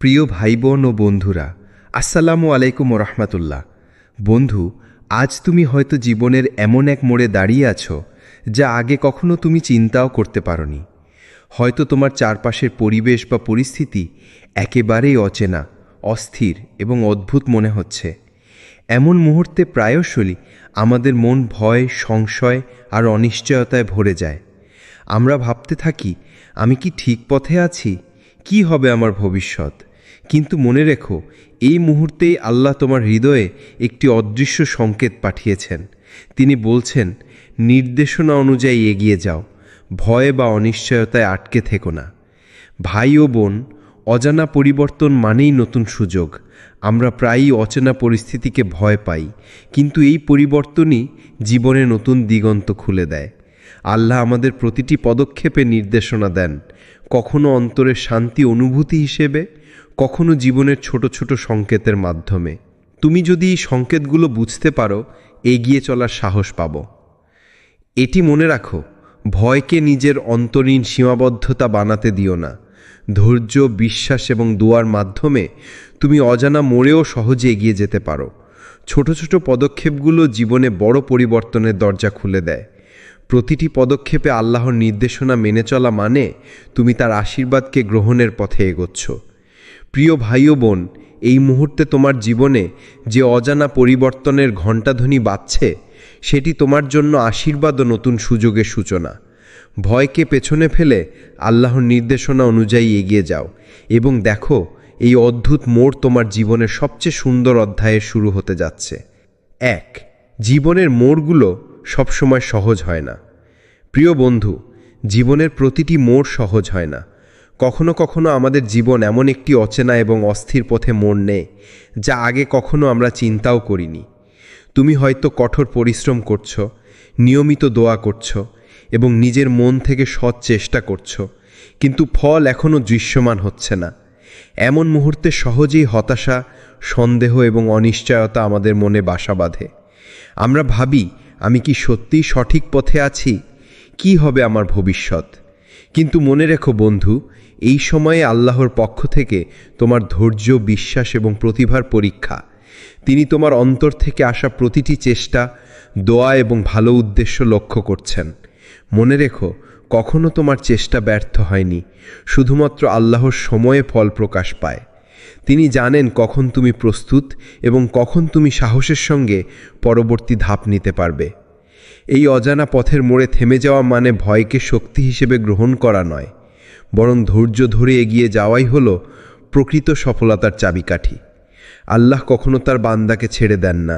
প্রিয় ভাই বোন ও বন্ধুরা, আসসালামু আলাইকুম রহমতুল্লাহ। বন্ধু, আজ তুমি হয়তো জীবনের এমন এক মোড়ে দাঁড়িয়ে আছো যা আগে কখনো তুমি চিন্তাও করতে পারোনি। হয়তো তোমার চারপাশের পরিবেশ বা পরিস্থিতি একেবারেই অচেনা, অস্থির এবং অদ্ভুত মনে হচ্ছে। এমন মুহূর্তে প্রায়শই আমাদের মন ভয়, সংশয় আর অনিশ্চয়তায় ভরে যায়। আমরা ভাবতে থাকি, আমি কি ঠিক পথে আছি? কি হবে আমার ভবিষ্যৎ? কিন্তু মনে রেখো, এই মুহূর্তেই আল্লাহ তোমার হৃদয়ে একটি অদৃশ্য সংকেত পাঠিয়েছেন। তিনি বলছেন, নির্দেশনা অনুযায়ী এগিয়ে যাও, ভয় বা অনিশ্চয়তায় আটকে থেকো না। ভাই ও বোন, অজানা পরিবর্তন মানেই নতুন সুযোগ। আমরা প্রায়ই অচেনা পরিস্থিতিকে ভয় পাই, কিন্তু এই পরিবর্তনই জীবনে নতুন দিগন্ত খুলে দেয়। আল্লাহ আমাদের প্রতিটি পদক্ষেপে নির্দেশনা দেন, কখনো অন্তরের শান্তি অনুভূতি হিসেবে, কখনো জীবনের ছোট ছোট সংকেতের মাধ্যমে। তুমি যদি এই সংকেতগুলো বুঝতে পারো, এগিয়ে চলার সাহস পাবো। এটি মনে রাখো, ভয়কে নিজের অন্তরীণ সীমাবদ্ধতা বানাতে দিও না। ধৈর্য, বিশ্বাস এবং দোয়ার মাধ্যমে তুমি অজানা মোড়েও সহজে এগিয়ে যেতে পারো। ছোট ছোট পদক্ষেপগুলো জীবনে বড় পরিবর্তনের দরজা খুলে দেয়। প্রতিটি পদক্ষেপে আল্লাহর নির্দেশনা মেনে চলা মানে তুমি তার আশীর্বাদকে গ্রহণের পথে এগোচ্ছ। প্রিয় ভাই ও বোন, এই মুহূর্তে তোমার জীবনে যে অজানা পরিবর্তনের ঘণ্টাধ্বনি বাজছে, সেটি তোমার জন্য আশীর্বাদ ও নতুন সুযোগের সূচনা। ভয়কে পেছনে ফেলে আল্লাহর নির্দেশনা অনুযায়ী এগিয়ে যাও এবং দেখো, এই অদ্ভুত মোড় তোমার জীবনের সবচেয়ে সুন্দর অধ্যায়ের শুরু হতে যাচ্ছে। 1. জীবনের মোড়গুলো সবসময় সহজ হয় না। প্রিয় বন্ধু, জীবনের প্রতিটি মোড় সহজ হয় না। কখনো কখনো আমাদের জীবন এমন একটি অচেনা এবং অস্থির পথে মোড় নেয়, যা আগে কখনো আমরা চিন্তাও করিনি। তুমি হয়তো কঠোর পরিশ্রম করছো, নিয়মিত দোয়া করছো এবং নিজের মন থেকে সৎ চেষ্টা করছো, কিন্তু ফল এখনও দৃশ্যমান হচ্ছে না। এমন মুহূর্তে সহজেই হতাশা, সন্দেহ এবং অনিশ্চয়তা আমাদের মনে বাসা বাঁধে। আমরা ভাবি, আমি কি সত্যিই সঠিক পথে আছি? কি হবে আমার ভবিষ্যৎ? কিন্তু মনে রেখো বন্ধু, এই সময়ে আল্লাহর পক্ষ থেকে তোমার ধৈর্য, বিশ্বাস এবং প্রতিভার পরীক্ষা। তিনি তোমার অন্তর থেকে আসা প্রতিটি চেষ্টা, দোয়া এবং ভালো উদ্দেশ্য লক্ষ্য করছেন। মনে রেখো, কখনো তোমার চেষ্টা ব্যর্থ হয়নি, শুধুমাত্র আল্লাহর সময়ে ফল প্রকাশ পায়। তিনি জানেন কখন তুমি প্রস্তুত এবং কখন তুমি সাহসের সঙ্গে পরবর্তী ধাপ নিতে পারবে। এই অজানা পথের মোড়ে থেমে যাওয়া মানে ভয়কে শক্তি হিসেবে গ্রহণ করা নয়, বরং ধৈর্য ধরে এগিয়ে যাওয়াই হলো প্রকৃত সফলতার চাবিকাঠি। আল্লাহ কখনো তার বান্দাকে ছেড়ে দেন না।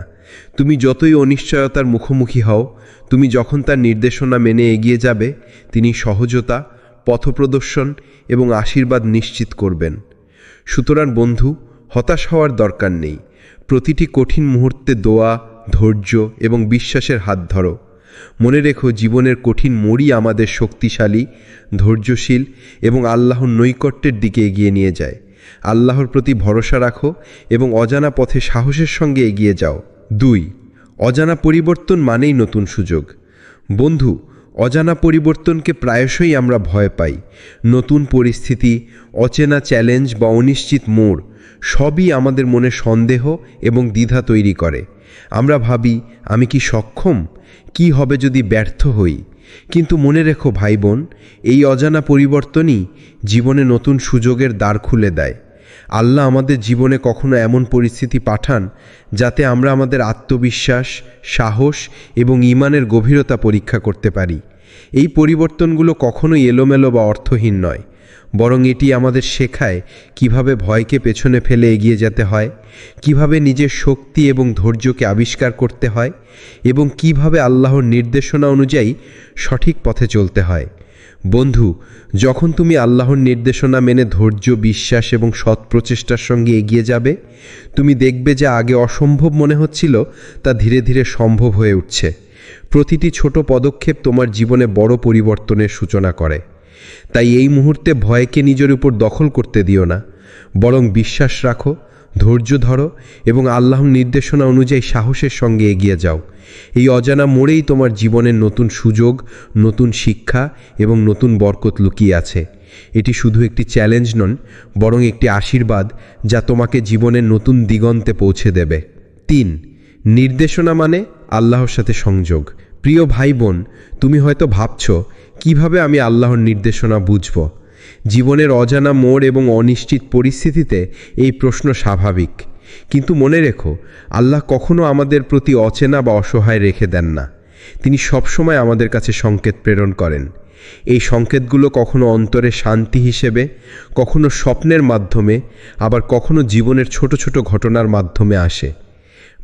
তুমি যতই অনিশ্চয়তার মুখোমুখি হও, তুমি যখন তার নির্দেশনা মেনে এগিয়ে যাবে, তিনি সহজতা, পথপ্রদর্শন এবং আশীর্বাদ নিশ্চিত করবেন। সুতরাং বন্ধু, হতাশ হওয়ার দরকার নেই। প্রতিটি কঠিন মুহূর্তে দোয়া, ধৈর্য এবং বিশ্বাসের হাত ধরো। মনে রেখো, জীবনের কঠিন মোড়ই আমাদের শক্তিশালী, ধৈর্যশীল এবং আল্লাহর নৈকট্যের দিকে এগিয়ে নিয়ে যায়। আল্লাহর প্রতি ভরসা রাখো এবং অজানা পথে সাহসের সঙ্গে এগিয়ে যাও। 2. অজানা পরিবর্তন মানেই নতুন সুযোগ। বন্ধু, অজানা পরিবর্তনকে প্রায়শই আমরা ভয় পাই। নতুন পরিস্থিতি, অচেনা চ্যালেঞ্জ বা অনিশ্চিত মোড় সবই আমাদের মনে সন্দেহ এবং দ্বিধা তৈরি করে। আমরা ভাবি, আমি কি সক্ষম? কি হবে যদি ব্যর্থ হই? কিন্তু মনে রেখো ভাই বোন, এই অজানা পরিবর্তনই জীবনে নতুন সুযোগের দ্বার খুলে দেয়। আল্লাহ আমাদের জীবনে কখনো এমন পরিস্থিতি পাঠান যাতে আমরা আমাদের আত্মবিশ্বাস, সাহস এবং ঈমানের গভীরতা পরীক্ষা করতে পারি। এই পরিবর্তনগুলো কখনোই এলোমেলো বা অর্থহীন নয়, বরং এটি আমাদের শেখায় কিভাবে ভয়কে পেছনে ফেলে এগিয়ে যেতে হয়, কিভাবে নিজের শক্তি এবং ধৈর্যকে আবিষ্কার করতে হয় এবং কিভাবে আল্লাহর নির্দেশনা অনুযায়ী সঠিক পথে চলতে হয়। বন্ধু, যখন তুমি আল্লাহর নির্দেশনা মেনে ধৈর্য, বিশ্বাস এবং সৎ প্রচেষ্টার সঙ্গে এগিয়ে যাবে, তুমি দেখবে যে আগে অসম্ভব মনে হচ্ছিল তা ধীরে ধীরে সম্ভব হয়ে উঠছে। প্রতিটি ছোট পদক্ষেপ তোমার জীবনে বড় পরিবর্তনের সূচনা করে। তাই এই মুহূর্তে ভয়কে নিজের উপর দখল করতে দিও না, বরং বিশ্বাস রাখো, ধৈর্য ধরো এবং আল্লাহর নির্দেশনা অনুযায়ী সাহসের সঙ্গে এগিয়ে যাও। এই অজানা মোড়েই তোমার জীবনের নতুন সুযোগ, নতুন শিক্ষা এবং নতুন বরকত লুকিয়ে আছে। এটি শুধু একটি চ্যালেঞ্জ নন, বরং একটি আশীর্বাদ যা তোমাকে জীবনের নতুন দিগন্তে পৌঁছে দেবে। 3. নির্দেশনা মানে আল্লাহর সাথে সংযোগ। প্রিয় ভাই বোন, তুমি হয়তো ভাবছ, কিভাবে আমি আল্লাহর নির্দেশনা বুঝব? জীবনের অজানা মোড় এবং অনিশ্চিত পরিস্থিতিতে এই প্রশ্ন স্বাভাবিক। কিন্তু মনে রেখো, আল্লাহ কখনো আমাদের প্রতি অচেনা বা অসহায় রেখে দেন না। তিনি সবসময় আমাদের কাছে সংকেত প্রেরণ করেন। এই সংকেতগুলো কখনো অন্তরে শান্তি হিসেবে, কখনো স্বপ্নের মাধ্যমে, আবার কখনো জীবনের ছোট ছোট ঘটনার মাধ্যমে আসে।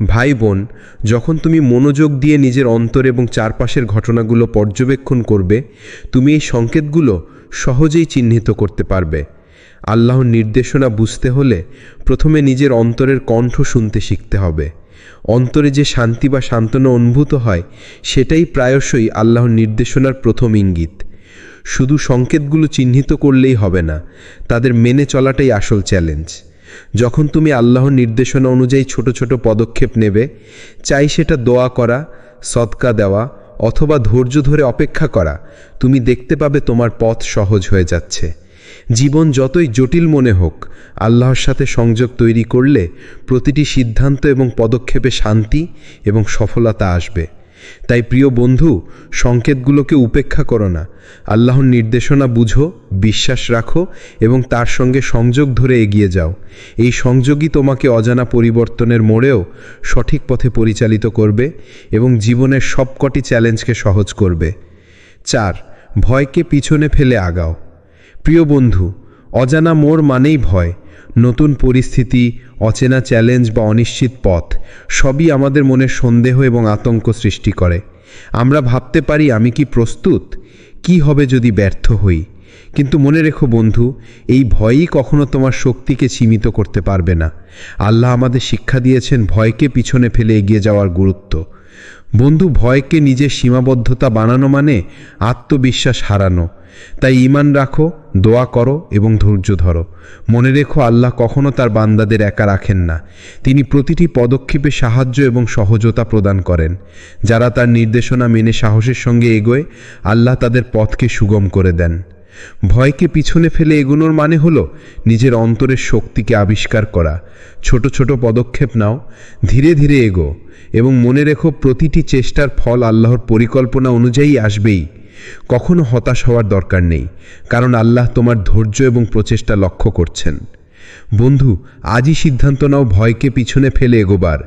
ভাই বোন, যখন তুমি মনোযোগ দিয়ে নিজের অন্তর এবং চারপাশের ঘটনাগুলো পর্যবেক্ষণ করবে, তুমি এই সংকেতগুলো সহজেই চিহ্নিত করতে পারবে। আল্লাহর নির্দেশনা বুঝতে হলে প্রথমে নিজের অন্তরের কণ্ঠ শুনতে শিখতে হবে। অন্তরে যে শান্তি বা সান্ত্বনা অনুভূত হয়, সেটাই প্রায়শই আল্লাহর নির্দেশনার প্রথম ইঙ্গিত। শুধু সংকেতগুলো চিহ্নিত করলেই হবে না, তাদের মেনে চলাটাই আসল চ্যালেঞ্জ। যখন তুমি আল্লাহর নির্দেশনা অনুযায়ী ছোট ছোট পদক্ষেপ নেবে, চাই সেটা দোয়া করা, সদকা দেওয়া অথবা ধৈর্য ধরে অপেক্ষা করা, তুমি দেখতে পাবে তোমার পথ সহজ হয়ে যাচ্ছে। জীবন যতই জটিল মনে হোক, আল্লাহর সাথে সংযোগ তৈরি করলে প্রতিটি সিদ্ধান্ত এবং পদক্ষেপে শান্তি এবং সফলতা আসবে। তাই প্রিয় বন্ধু, সংকেতগুলোকে উপেক্ষা করো না। আল্লাহর নির্দেশনা বুঝো, বিশ্বাস রাখো এবং তার সঙ্গে সংযোগ ধরে এগিয়ে যাও। এই সংযোগই তোমাকে অজানা পরিবর্তনের মোড়েও সঠিক পথে পরিচালিত করবে এবং জীবনের সবকটি চ্যালেঞ্জকে সহজ করবে। 4. ভয়কে পিছনে ফেলে আগাও। প্রিয় বন্ধু, অজানা মোড় মানেই ভয়। নতুন পরিস্থিতি, অচেনা চ্যালেঞ্জ বা অনিশ্চিত পথ সবই আমাদের মনে সন্দেহ এবং আতঙ্ক সৃষ্টি করে। আমরা ভাবতে পারি, আমি কি প্রস্তুত? কি হবে যদি ব্যর্থ হই? কিন্তু মনে রেখো বন্ধু, এই ভয়ই কখনো তোমার শক্তিকে সীমিত করতে পারবে না। আল্লাহ আমাদের শিক্ষা দিয়েছেন ভয়কে পিছনে ফেলে এগিয়ে যাওয়ার গুরুত্ব। বন্ধু, ভয়কে নিজের সীমাবদ্ধতা বানানো মানে আত্মবিশ্বাস হারানো। তাই ঈমান রাখো, দোয়া করো এবং ধৈর্য ধরো। মনে রেখো, আল্লাহ কখনো তার বান্দাদের একা রাখেন না। তিনি প্রতিটি পদক্ষেপে সাহায্য এবং সহজতা প্রদান করেন। যারা তার নির্দেশনা মেনে সাহসের সঙ্গে এগোয়, আল্লাহ তাদের পথকে সুগম করে দেন। ভয়কে পিছনে ফেলে এগোনোর মানে হলো নিজের অন্তরের শক্তিকে আবিষ্কার করা। ছোট ছোট পদক্ষেপ নাও, ধীরে ধীরে এগো এবং মনে রেখো, প্রতিটি চেষ্টার ফল আল্লাহর পরিকল্পনা অনুযায়ী আসবেই। কখনো হতাশ হওয়ার দরকার নেই, কারণ আল্লাহ তোমার ধৈর্য এবং প্রচেষ্টা লক্ষ্য করছেন। বন্ধু, আজই সিদ্ধান্ত নাও ভয়কে পিছনে ফেলে এগোবার।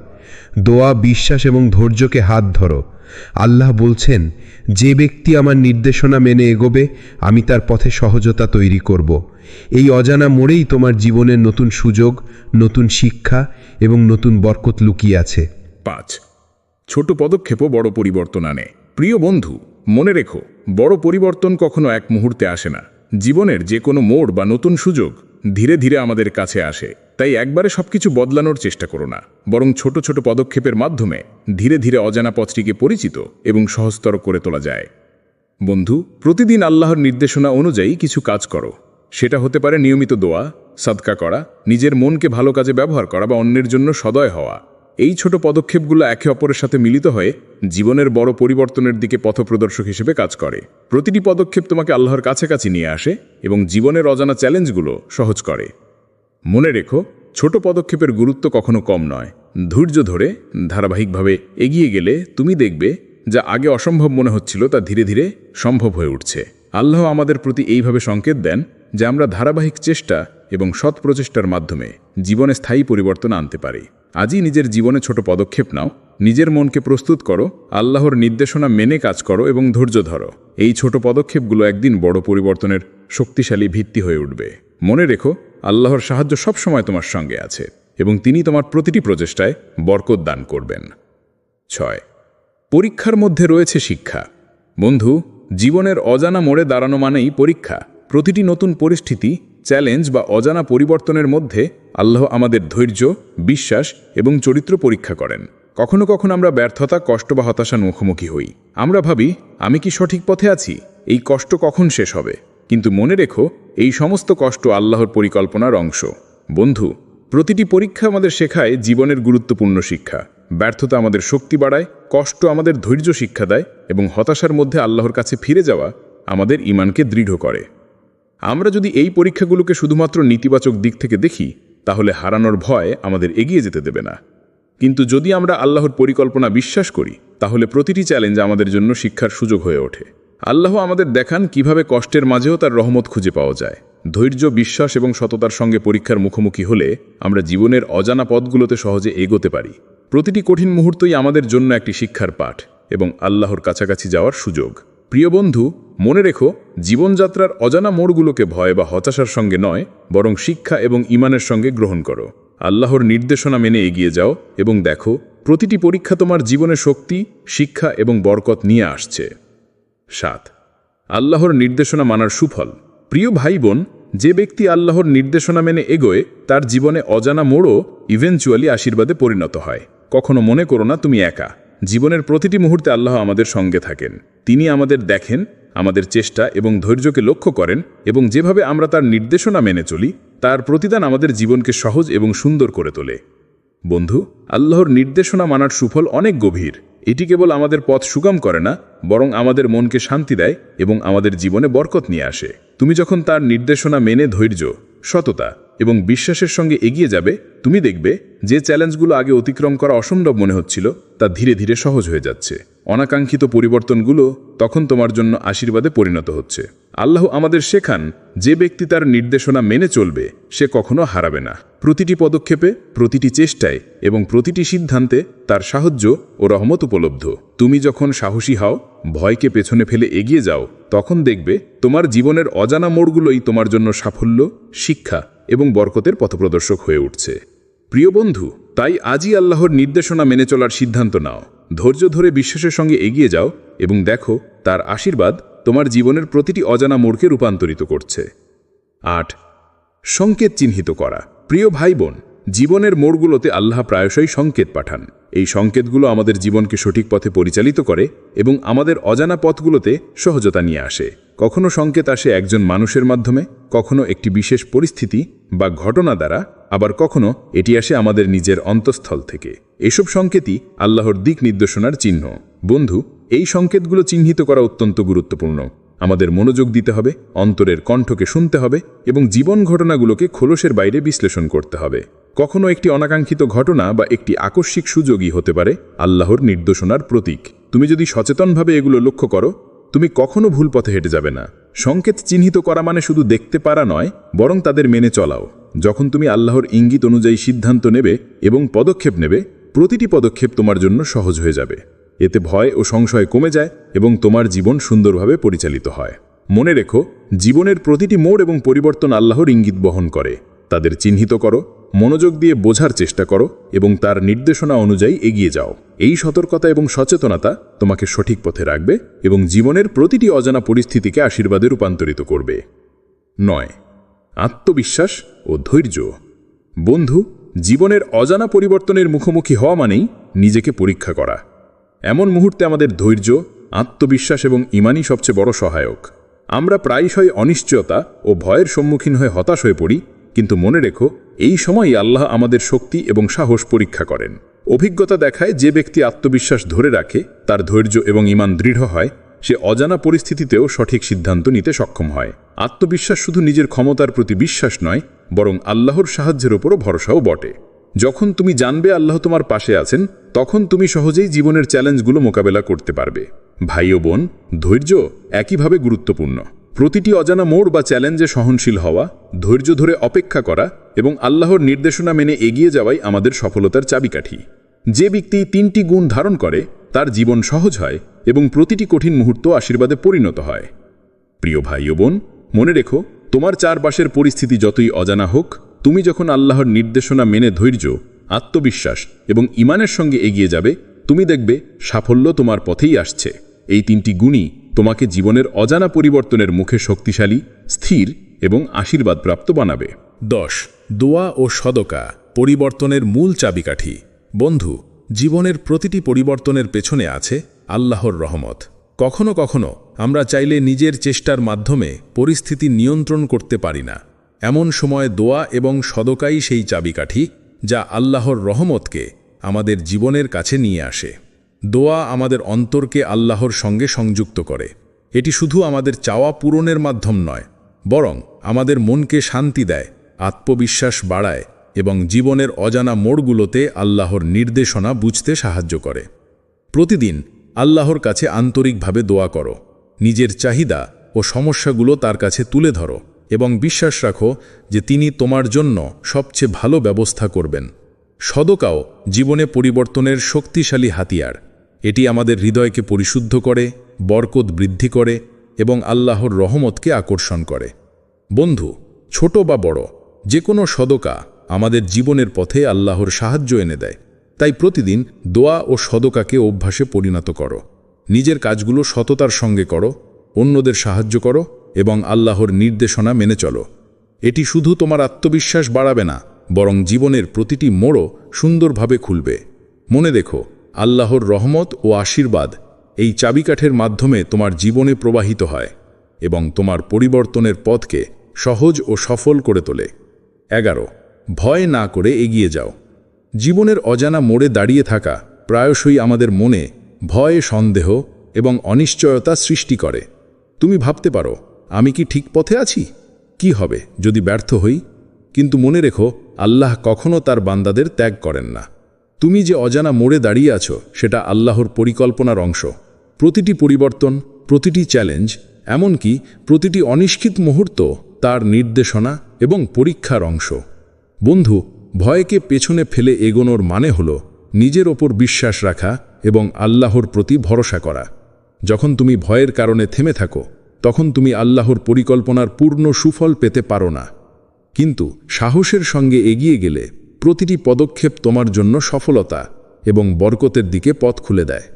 দোয়া, বিশ্বাস এবং ধৈর্যকে হাত ধরো। আল্লাহ বলছেন, যে ব্যক্তি আমার নির্দেশনা মেনে এগোবে, আমি তার পথে সহজতা তৈরি করব। এই অজানা মোড়েই তোমার জীবনের নতুন সুযোগ, নতুন শিক্ষা এবং নতুন বরকত লুকিয়ে আছে। 5. ছোট পদক্ষেপও বড় পরিবর্তন আনে। প্রিয় বন্ধু, মনে রেখো, বড় পরিবর্তন কখনো এক মুহূর্তে আসে না। জীবনের যে কোনো মোড় বা নতুন সুযোগ ধীরে ধীরে আমাদের কাছে আসে। তাই একবারে সবকিছু বদলানোর চেষ্টা করো না, বরং ছোট ছোট পদক্ষেপের মাধ্যমে ধীরে ধীরে অজানা পথটিকে পরিচিত এবং সহজতর করে তোলা যায়। বন্ধু, প্রতিদিন আল্লাহর নির্দেশনা অনুযায়ী কিছু কাজ করো। সেটা হতে পারে নিয়মিত দোয়া, সাদকা করা, নিজের মনকে ভালো কাজে ব্যবহার করা বা অন্যের জন্য সদয় হওয়া। এই ছোট পদক্ষেপগুলো একে অপরের সাথে মিলিত হয়ে জীবনের বড় পরিবর্তনের দিকে পথপ্রদর্শক হিসেবে কাজ করে। প্রতিটি পদক্ষেপ তোমাকে আল্লাহর কাছাকাছি নিয়ে আসে এবং জীবনের অজানা চ্যালেঞ্জগুলো সহজ করে। মনে রেখো, ছোট পদক্ষেপের গুরুত্ব কখনো কম নয়। ধৈর্য ধরে ধারাবাহিকভাবে এগিয়ে গেলে তুমি দেখবে, যা আগে অসম্ভব মনে হচ্ছিল তা ধীরে ধীরে সম্ভব হয়ে উঠছে। আল্লাহ আমাদের প্রতি এইভাবে সংকেত দেন যে আমরা ধারাবাহিক চেষ্টা এবং সৎ প্রচেষ্টার মাধ্যমে জীবনে স্থায়ী পরিবর্তন আনতে পারি। আজই নিজের জীবনে ছোট পদক্ষেপ নাও, নিজের মনকে প্রস্তুত করো, আল্লাহর নির্দেশনা মেনে কাজ করো এবং ধৈর্য ধরো। এই ছোট পদক্ষেপগুলো একদিন বড় পরিবর্তনের শক্তিশালী ভিত্তি হয়ে উঠবে। মনে রেখো, আল্লাহর সাহায্য সবসময় তোমার সঙ্গে আছে এবং তিনি তোমার প্রতিটি প্রচেষ্টায় বরকত দান করবেন। 6. পরীক্ষার মধ্যে রয়েছে শিক্ষা। বন্ধু, জীবনের অজানা মোড়ে দাঁড়ানো মানেই পরীক্ষা। প্রতিটি নতুন পরিস্থিতি, চ্যালেঞ্জ বা অজানা পরিবর্তনের মধ্যে আল্লাহ আমাদের ধৈর্য, বিশ্বাস এবং চরিত্র পরীক্ষা করেন। কখনো কখনো আমরা ব্যর্থতা, কষ্ট বা হতাশার মুখোমুখি হই। আমরা ভাবি, আমি কি সঠিক পথে আছি? এই কষ্ট কখন শেষ হবে? কিন্তু মনে রেখো, এই সমস্ত কষ্ট আল্লাহর পরিকল্পনার অংশ। বন্ধু, প্রতিটি পরীক্ষা আমাদের শেখায় জীবনের গুরুত্বপূর্ণ শিক্ষা। ব্যর্থতা আমাদের শক্তি বাড়ায়, কষ্ট আমাদের ধৈর্য শিক্ষা দেয় এবং হতাশার মধ্যে আল্লাহর কাছে ফিরে যাওয়া আমাদের ঈমানকে দৃঢ় করে। আমরা যদি এই পরীক্ষাগুলোকে শুধুমাত্র নেতিবাচক দিক থেকে দেখি তাহলে হারানোর ভয় আমাদের এগিয়ে যেতে দেবে না। কিন্তু যদি আমরা আল্লাহর পরিকল্পনা বিশ্বাস করি তাহলে প্রতিটি চ্যালেঞ্জ আমাদের জন্য শিক্ষার সুযোগ হয়ে ওঠে। আল্লাহ আমাদের দেখান কিভাবে কষ্টের মাঝেও তার রহমত খুঁজে পাওয়া যায়। ধৈর্য, বিশ্বাস এবং সততার সঙ্গে পরীক্ষার মুখোমুখি হলে আমরা জীবনের অজানা পথগুলোতে সহজে এগোতে পারি। প্রতিটি কঠিন মুহূর্তই আমাদের জন্য একটি শিক্ষার পাঠ এবং আল্লাহর কাছাকাছি যাওয়ার সুযোগ। প্রিয় বন্ধু, মনে রেখো, জীবনযাত্রার অজানা মোড়গুলোকে ভয় বা হতাশার সঙ্গে নয়, বরং শিক্ষা এবং ঈমানের সঙ্গে গ্রহণ করো। আল্লাহর নির্দেশনা মেনে এগিয়ে যাও এবং দেখো প্রতিটি পরীক্ষা তোমার জীবনে শক্তি, শিক্ষা এবং বরকত নিয়ে আসছে। 7. আল্লাহর নির্দেশনা মানার সুফল। প্রিয় ভাই বোন, যে ব্যক্তি আল্লাহর নির্দেশনা মেনে এগোয় তার জীবনে অজানা মোড়ও ইভেনচুয়ালি আশীর্বাদে পরিণত হয়। কখনো মনে করো না তুমি একা। জীবনের প্রতিটি মুহূর্তে আল্লাহ আমাদের সঙ্গে থাকেন। তিনি আমাদের দেখেন, আমাদের চেষ্টা এবং ধৈর্যকে লক্ষ্য করেন এবং যেভাবে আমরা তার নির্দেশনা মেনে চলি তার প্রতিদান আমাদের জীবনকে সহজ এবং সুন্দর করে তোলে। বন্ধু, আল্লাহর নির্দেশনা মানার সুফল অনেক গভীর। এটি কেবল আমাদের পথ সুগম করে না, বরং আমাদের মনকে শান্তি দেয় এবং আমাদের জীবনে বরকত নিয়ে আসে। তুমি যখন তার নির্দেশনা মেনে ধৈর্য, সততা এবং বিশ্বাসের সঙ্গে এগিয়ে যাবে, তুমি দেখবে যে চ্যালেঞ্জগুলো আগে অতিক্রম করা অসম্ভব মনে হচ্ছিল তা ধীরে ধীরে সহজ হয়ে যাচ্ছে। অনাকাঙ্ক্ষিত পরিবর্তনগুলো তখন তোমার জন্য আশীর্বাদে পরিণত হচ্ছে। আল্লাহ আমাদের শেখান, যে ব্যক্তি তার নির্দেশনা মেনে চলবে সে কখনো হারাবে না। প্রতিটি পদক্ষেপে, প্রতিটি চেষ্টায় এবং প্রতিটি সিদ্ধান্তে তার সাহায্য ও রহমত উপলব্ধ। তুমি যখন সাহসী হও, ভয়কে পেছনে ফেলে এগিয়ে যাও, তখন দেখবে তোমার জীবনের অজানা মোড়গুলোই তোমার জন্য সাফল্য, শিক্ষা এবং বরকতের পথপ্রদর্শক হয়ে উঠছে। প্রিয় বন্ধু, তাই আজই আল্লাহর নির্দেশনা মেনে চলার সিদ্ধান্ত নাও। ধৈর্য ধরে বিশ্বাসের সঙ্গে এগিয়ে যাও এবং দেখো তার আশীর্বাদ তোমার জীবনের প্রতিটি অজানা মোড়কে রূপান্তরিত করছে। 8. সংকেত চিহ্নিত করা। প্রিয় ভাই বোন, জীবনের মোড়গুলোতে আল্লাহ প্রায়শই সংকেত পাঠান। এই সংকেতগুলো আমাদের জীবনকে সঠিক পথে পরিচালিত করে এবং আমাদের অজানা পথগুলোতে সহজতা নিয়ে আসে। কখনো সংকেত আসে একজন মানুষের মাধ্যমে, কখনো একটি বিশেষ পরিস্থিতি বা ঘটনা দ্বারা, আবার কখনো এটি আসে আমাদের নিজের অন্তঃস্থল থেকে। এসব সংকেতই আল্লাহর দিক নির্দেশনার চিহ্ন। বন্ধু, এই সংকেতগুলো চিহ্নিত করা অত্যন্ত গুরুত্বপূর্ণ। আমাদের মনোযোগ দিতে হবে, অন্তরের কণ্ঠকে শুনতে হবে এবং জীবন ঘটনাগুলোকে খোলসের বাইরে বিশ্লেষণ করতে হবে। কখনো একটি অনাকাঙ্ক্ষিত ঘটনা বা একটি আকস্মিক সুযোগই হতে পারে আল্লাহর নির্দেশনার প্রতীক। তুমি যদি সচেতনভাবে এগুলো লক্ষ্য করো, তুমি কখনো ভুল পথে হেঁটে যাবে না। সংকেত চিহ্নিত করা মানে শুধু দেখতে পারা নয়, বরং তাদের মেনে চলাও। যখন তুমি আল্লাহর ইঙ্গিত অনুযায়ী সিদ্ধান্ত নেবে এবং পদক্ষেপ নেবে, প্রতিটি পদক্ষেপ তোমার জন্য সহজ হয়ে যাবে। এতে ভয় ও সংশয় কমে যায় এবং তোমার জীবন সুন্দরভাবে পরিচালিত হয়। মনে রেখো, জীবনের প্রতিটি মোড় এবং পরিবর্তন আল্লাহর ইঙ্গিত বহন করে। তাদের চিহ্নিত করো, মনোযোগ দিয়ে বোঝার চেষ্টা করো এবং তার নির্দেশনা অনুযায়ী এগিয়ে যাও। এই সতর্কতা এবং সচেতনতা তোমাকে সঠিক পথে রাখবে এবং জীবনের প্রতিটি অজানা পরিস্থিতিকে আশীর্বাদে রূপান্তরিত করবে। 9. আত্মবিশ্বাস ও ধৈর্য। বন্ধু, জীবনের অজানা পরিবর্তনের মুখোমুখি হওয়া মানেই নিজেকে পরীক্ষা করা। এমন মুহূর্তে আমাদের ধৈর্য, আত্মবিশ্বাস এবং ঈমানই সবচেয়ে বড় সহায়ক। আমরা প্রায়শই অনিশ্চয়তা ও ভয়ের সম্মুখীন হয়ে হতাশ হয়ে পড়ি, কিন্তু মনে রেখো, এই সময়ই আল্লাহ আমাদের শক্তি এবং সাহস পরীক্ষা করেন। অভিজ্ঞতা দেখায়, যে ব্যক্তি আত্মবিশ্বাস ধরে রাখে, তার ধৈর্য এবং ঈমান দৃঢ় হয়, সে অজানা পরিস্থিতিতেও সঠিক সিদ্ধান্ত নিতে সক্ষম হয়। আত্মবিশ্বাস শুধু নিজের ক্ষমতার প্রতি বিশ্বাস নয়, বরং আল্লাহর সাহায্যের উপরও ভরসাও বটে। যখন তুমি জানবে আল্লাহ তোমার পাশে আছেন, তখন তুমি সহজেই জীবনের চ্যালেঞ্জগুলো মোকাবেলা করতে পারবে। ভাই ও বোন, ধৈর্য একইভাবে গুরুত্বপূর্ণ। প্রতিটি অজানা মোড় বা চ্যালেঞ্জে সহনশীল হওয়া, ধৈর্য ধরে অপেক্ষা করা এবং আল্লাহর নির্দেশনা মেনে এগিয়ে যাওয়াই আমাদের সফলতার চাবিকাঠি। যে ব্যক্তি 3টি গুণ ধারণ করে, তার জীবন সহজ হয় এবং প্রতিটি কঠিন মুহূর্ত আশীর্বাদে পরিণত হয়। প্রিয় ভাই ও বোন, মনে রেখো, তোমার চারপাশের পরিস্থিতি যতই অজানা হোক, তুমি যখন আল্লাহর নির্দেশনা মেনে ধৈর্য, আত্মবিশ্বাস এবং ঈমানের সঙ্গে এগিয়ে যাবে, তুমি দেখবে সাফল্য তোমার পথেই আসছে। এই 3টি গুণই তোমাকে জীবনের অজানা পরিবর্তনের মুখে শক্তিশালী, স্থির এবং আশীর্বাদপ্রাপ্ত বানাবে। 10. দোয়া ও সদকা, পরিবর্তনের মূল চাবিকাঠি। বন্ধু, জীবনের প্রতিটি পরিবর্তনের পেছনে আছে আল্লাহর রহমত। কখনো কখনো আমরা চাইলে নিজের চেষ্টার মাধ্যমে পরিস্থিতি নিয়ন্ত্রণ করতে পারি না। এমন সময় দোয়া এবং সদকাই সেই চাবিকাঠি, যা আল্লাহর রহমতকে আমাদের জীবনের কাছে নিয়ে আসে। দোয়া আমাদের অন্তরকে আল্লাহর সঙ্গে সংযুক্ত করে। এটি শুধু আমাদের চাওয়া পূরণের মাধ্যম নয়, বরং আমাদের মনকে শান্তি দেয়, আত্মবিশ্বাস বাড়ায় এবং জীবনের অজানা মোড়গুলোতে আল্লাহর নির্দেশনা বুঝতে সাহায্য করে। প্রতিদিন আল্লাহর কাছে আন্তরিকভাবে দোয়া করো, নিজের চাহিদা ও সমস্যাগুলো তার কাছে তুলে ধরো এবং বিশ্বাস রাখো যে তিনি তোমার জন্য সবচেয়ে ভালো ব্যবস্থা করবেন। সদকাও জীবনে পরিবর্তনের শক্তিশালী হাতিয়ার। এটি আমাদের হৃদয়কে পরিশুদ্ধ করে, বরকত বৃদ্ধি করে এবং আল্লাহর রহমতকে আকর্ষণ করে। বন্ধু, ছোট বা বড় যে কোনো সদকা আমাদের জীবনের পথে আল্লাহর সাহায্য এনে দেয়। তাই প্রতিদিন দোয়া ও সদকাকে অভ্যাসে পরিণত করো। নিজের কাজগুলো সততার সঙ্গে করো, অন্যদের সাহায্য করো এবং আল্লাহর নির্দেশনা মেনে চলো। এটি শুধু তোমার আত্মবিশ্বাস বাড়াবে না, বরং জীবনের প্রতিটি মোড়ও সুন্দরভাবে খুলবে। মনে রেখো, আল্লাহর রহমত ও আশীর্বাদ এই চাবিকাঠের মাধ্যমে তোমার জীবনে প্রবাহিত হয় এবং তোমার পরিবর্তনের পথকে সহজ ও সফল করে তোলে। 11. ভয় না করে এগিয়ে যাও। জীবনের অজানা মোড়ে দাঁড়িয়ে থাকা প্রায়শই আমাদের মনে ভয়, সন্দেহ এবং অনিশ্চয়তা সৃষ্টি করে। তুমি ভাবতে পারো, আমি কি ঠিক পথে আছি? কি হবে যদি ব্যর্থ হই? কিন্তু মনে রেখো, আল্লাহ কখনো তার বান্দাদের ত্যাগ করেন না। তুমি যে অজানা মোড়ে দাঁড়িয়ে আছো সেটা আল্লাহর পরিকল্পনার অংশ। প্রতিটি পরিবর্তন, প্রতিটি চ্যালেঞ্জ, এমনকি প্রতিটি অনিশ্চিত মুহূর্ত তার নির্দেশনা এবং পরীক্ষার অংশ। বন্ধু, ভয়কে পেছনে ফেলে এগোনোর মানে হল নিজের ওপর বিশ্বাস রাখা এবং আল্লাহর প্রতি ভরসা করা। যখন তুমি ভয়ের কারণে থেমে থাকো, তখন তুমি আল্লাহর পরিকল্পনার পূর্ণ সুফল পেতে পারো না। কিন্তু সাহসের সঙ্গে এগিয়ে গেলে প্রতিটি পদক্ষেপ তোমার জন্য সফলতা এবং বরকতের দিকে পথ খুলে দেয়।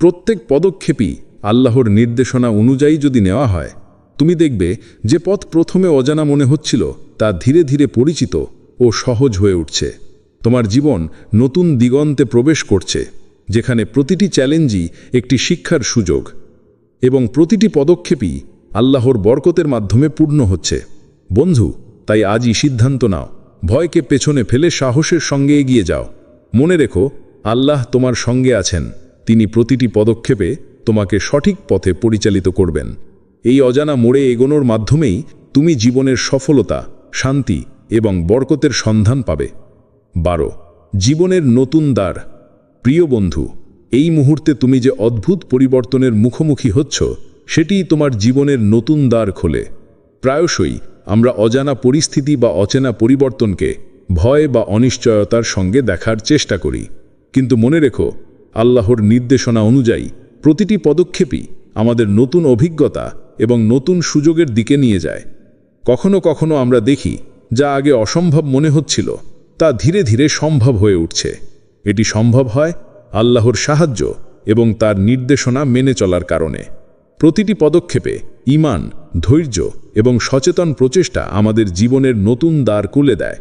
প্রত্যেক পদক্ষেপই আল্লাহর নির্দেশনা অনুযায়ী যদি নেওয়া হয়, তুমি দেখবে যে পথ প্রথমে অজানা মনে হচ্ছিল তা ধীরে ধীরে পরিচিত ও সহজ হয়ে উঠছে। তোমার জীবন নতুন দিগন্তে প্রবেশ করছে, যেখানে প্রতিটি চ্যালেঞ্জই একটি শিক্ষার সুযোগ এবং প্রতিটি পদক্ষেপই আল্লাহর বরকতের মাধ্যমে পূর্ণ হচ্ছে। বন্ধু, তাই আজই সিদ্ধান্ত নাও, ভয়কে পেছনে ফেলে সাহসের সঙ্গে এগিয়ে যাও। মনে রেখো, আল্লাহ তোমার সঙ্গে আছেন। তিনি প্রতিটি পদক্ষেপে তোমাকে সঠিক পথে পরিচালিত করবেন। এই অজানা মোড়ে এগোনোর মাধ্যমেই তুমি জীবনের সফলতা, শান্তি এবং বরকতের সন্ধান পাবে। 12. জীবনের নতুন দ্বার। প্রিয় বন্ধু, এই মুহূর্তে তুমি যে অদ্ভুত পরিবর্তনের মুখোমুখি হচ্ছ, সেটিই তোমার জীবনের নতুন দ্বার খোলে। প্রায়শই আমরা অজানা পরিস্থিতি বা অচেনা পরিবর্তনকে ভয় বা অনিশ্চয়তার সঙ্গে দেখার চেষ্টা করি। কিন্তু মনে রেখো, আল্লাহর নির্দেশনা অনুযায়ী প্রতিটি পদক্ষেপই আমাদের নতুন অভিজ্ঞতা এবং নতুন সুযোগের দিকে নিয়ে যায়। কখনো কখনো আমরা দেখি যা আগে অসম্ভব মনে হচ্ছিল তা ধীরে ধীরে সম্ভব হয়ে উঠছে। এটি সম্ভব হয় আল্লাহর সাহায্য এবং তার নির্দেশনা মেনে চলার কারণে। প্রতিটি পদক্ষেপে ঈমান, ধৈর্য এবং সচেতন প্রচেষ্টা আমাদের জীবনের নতুন দ্বার খুলে দেয়।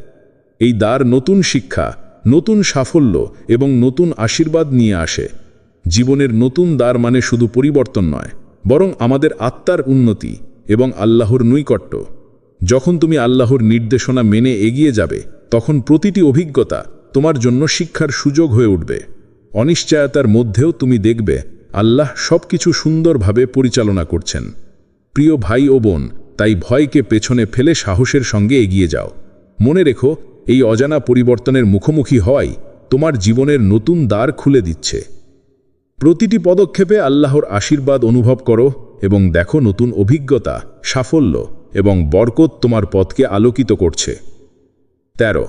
এই দ্বার নতুন শিক্ষা, নতুন সাফল্য এবং নতুন আশীর্বাদ নিয়ে আসে। জীবনের নতুন দ্বার মানে শুধু পরিবর্তন নয়, বরং আমাদের আত্মার উন্নতি এবং আল্লাহর নৈকট্য। যখন তুমি আল্লাহর নির্দেশনা মেনে এগিয়ে যাবে, তখন প্রতিটি অভিজ্ঞতা তোমার জন্য শিক্ষার সুযোগ হয়ে উঠবে। অনিশ্চয়তার মধ্যেও তুমি দেখবে আল্লাহ সবকিছু সুন্দরভাবে পরিচালনা করছেন। প্রিয় ভাই ও বোন, তাই ভয়কে পেছনে ফেলে সাহসের সঙ্গে এগিয়ে যাও। মনে রেখো, এই অজানা পরিবর্তনের মুখোমুখি হওয়াই তোমার জীবনের নতুন দ্বার খুলে দিচ্ছে। প্রতিটি পদক্ষেপে আল্লাহর আশীর্বাদ অনুভব করো এবং দেখো নতুন অভিজ্ঞতা, সাফল্য এবং বরকত তোমার পথকে আলোকিত করছে। 13.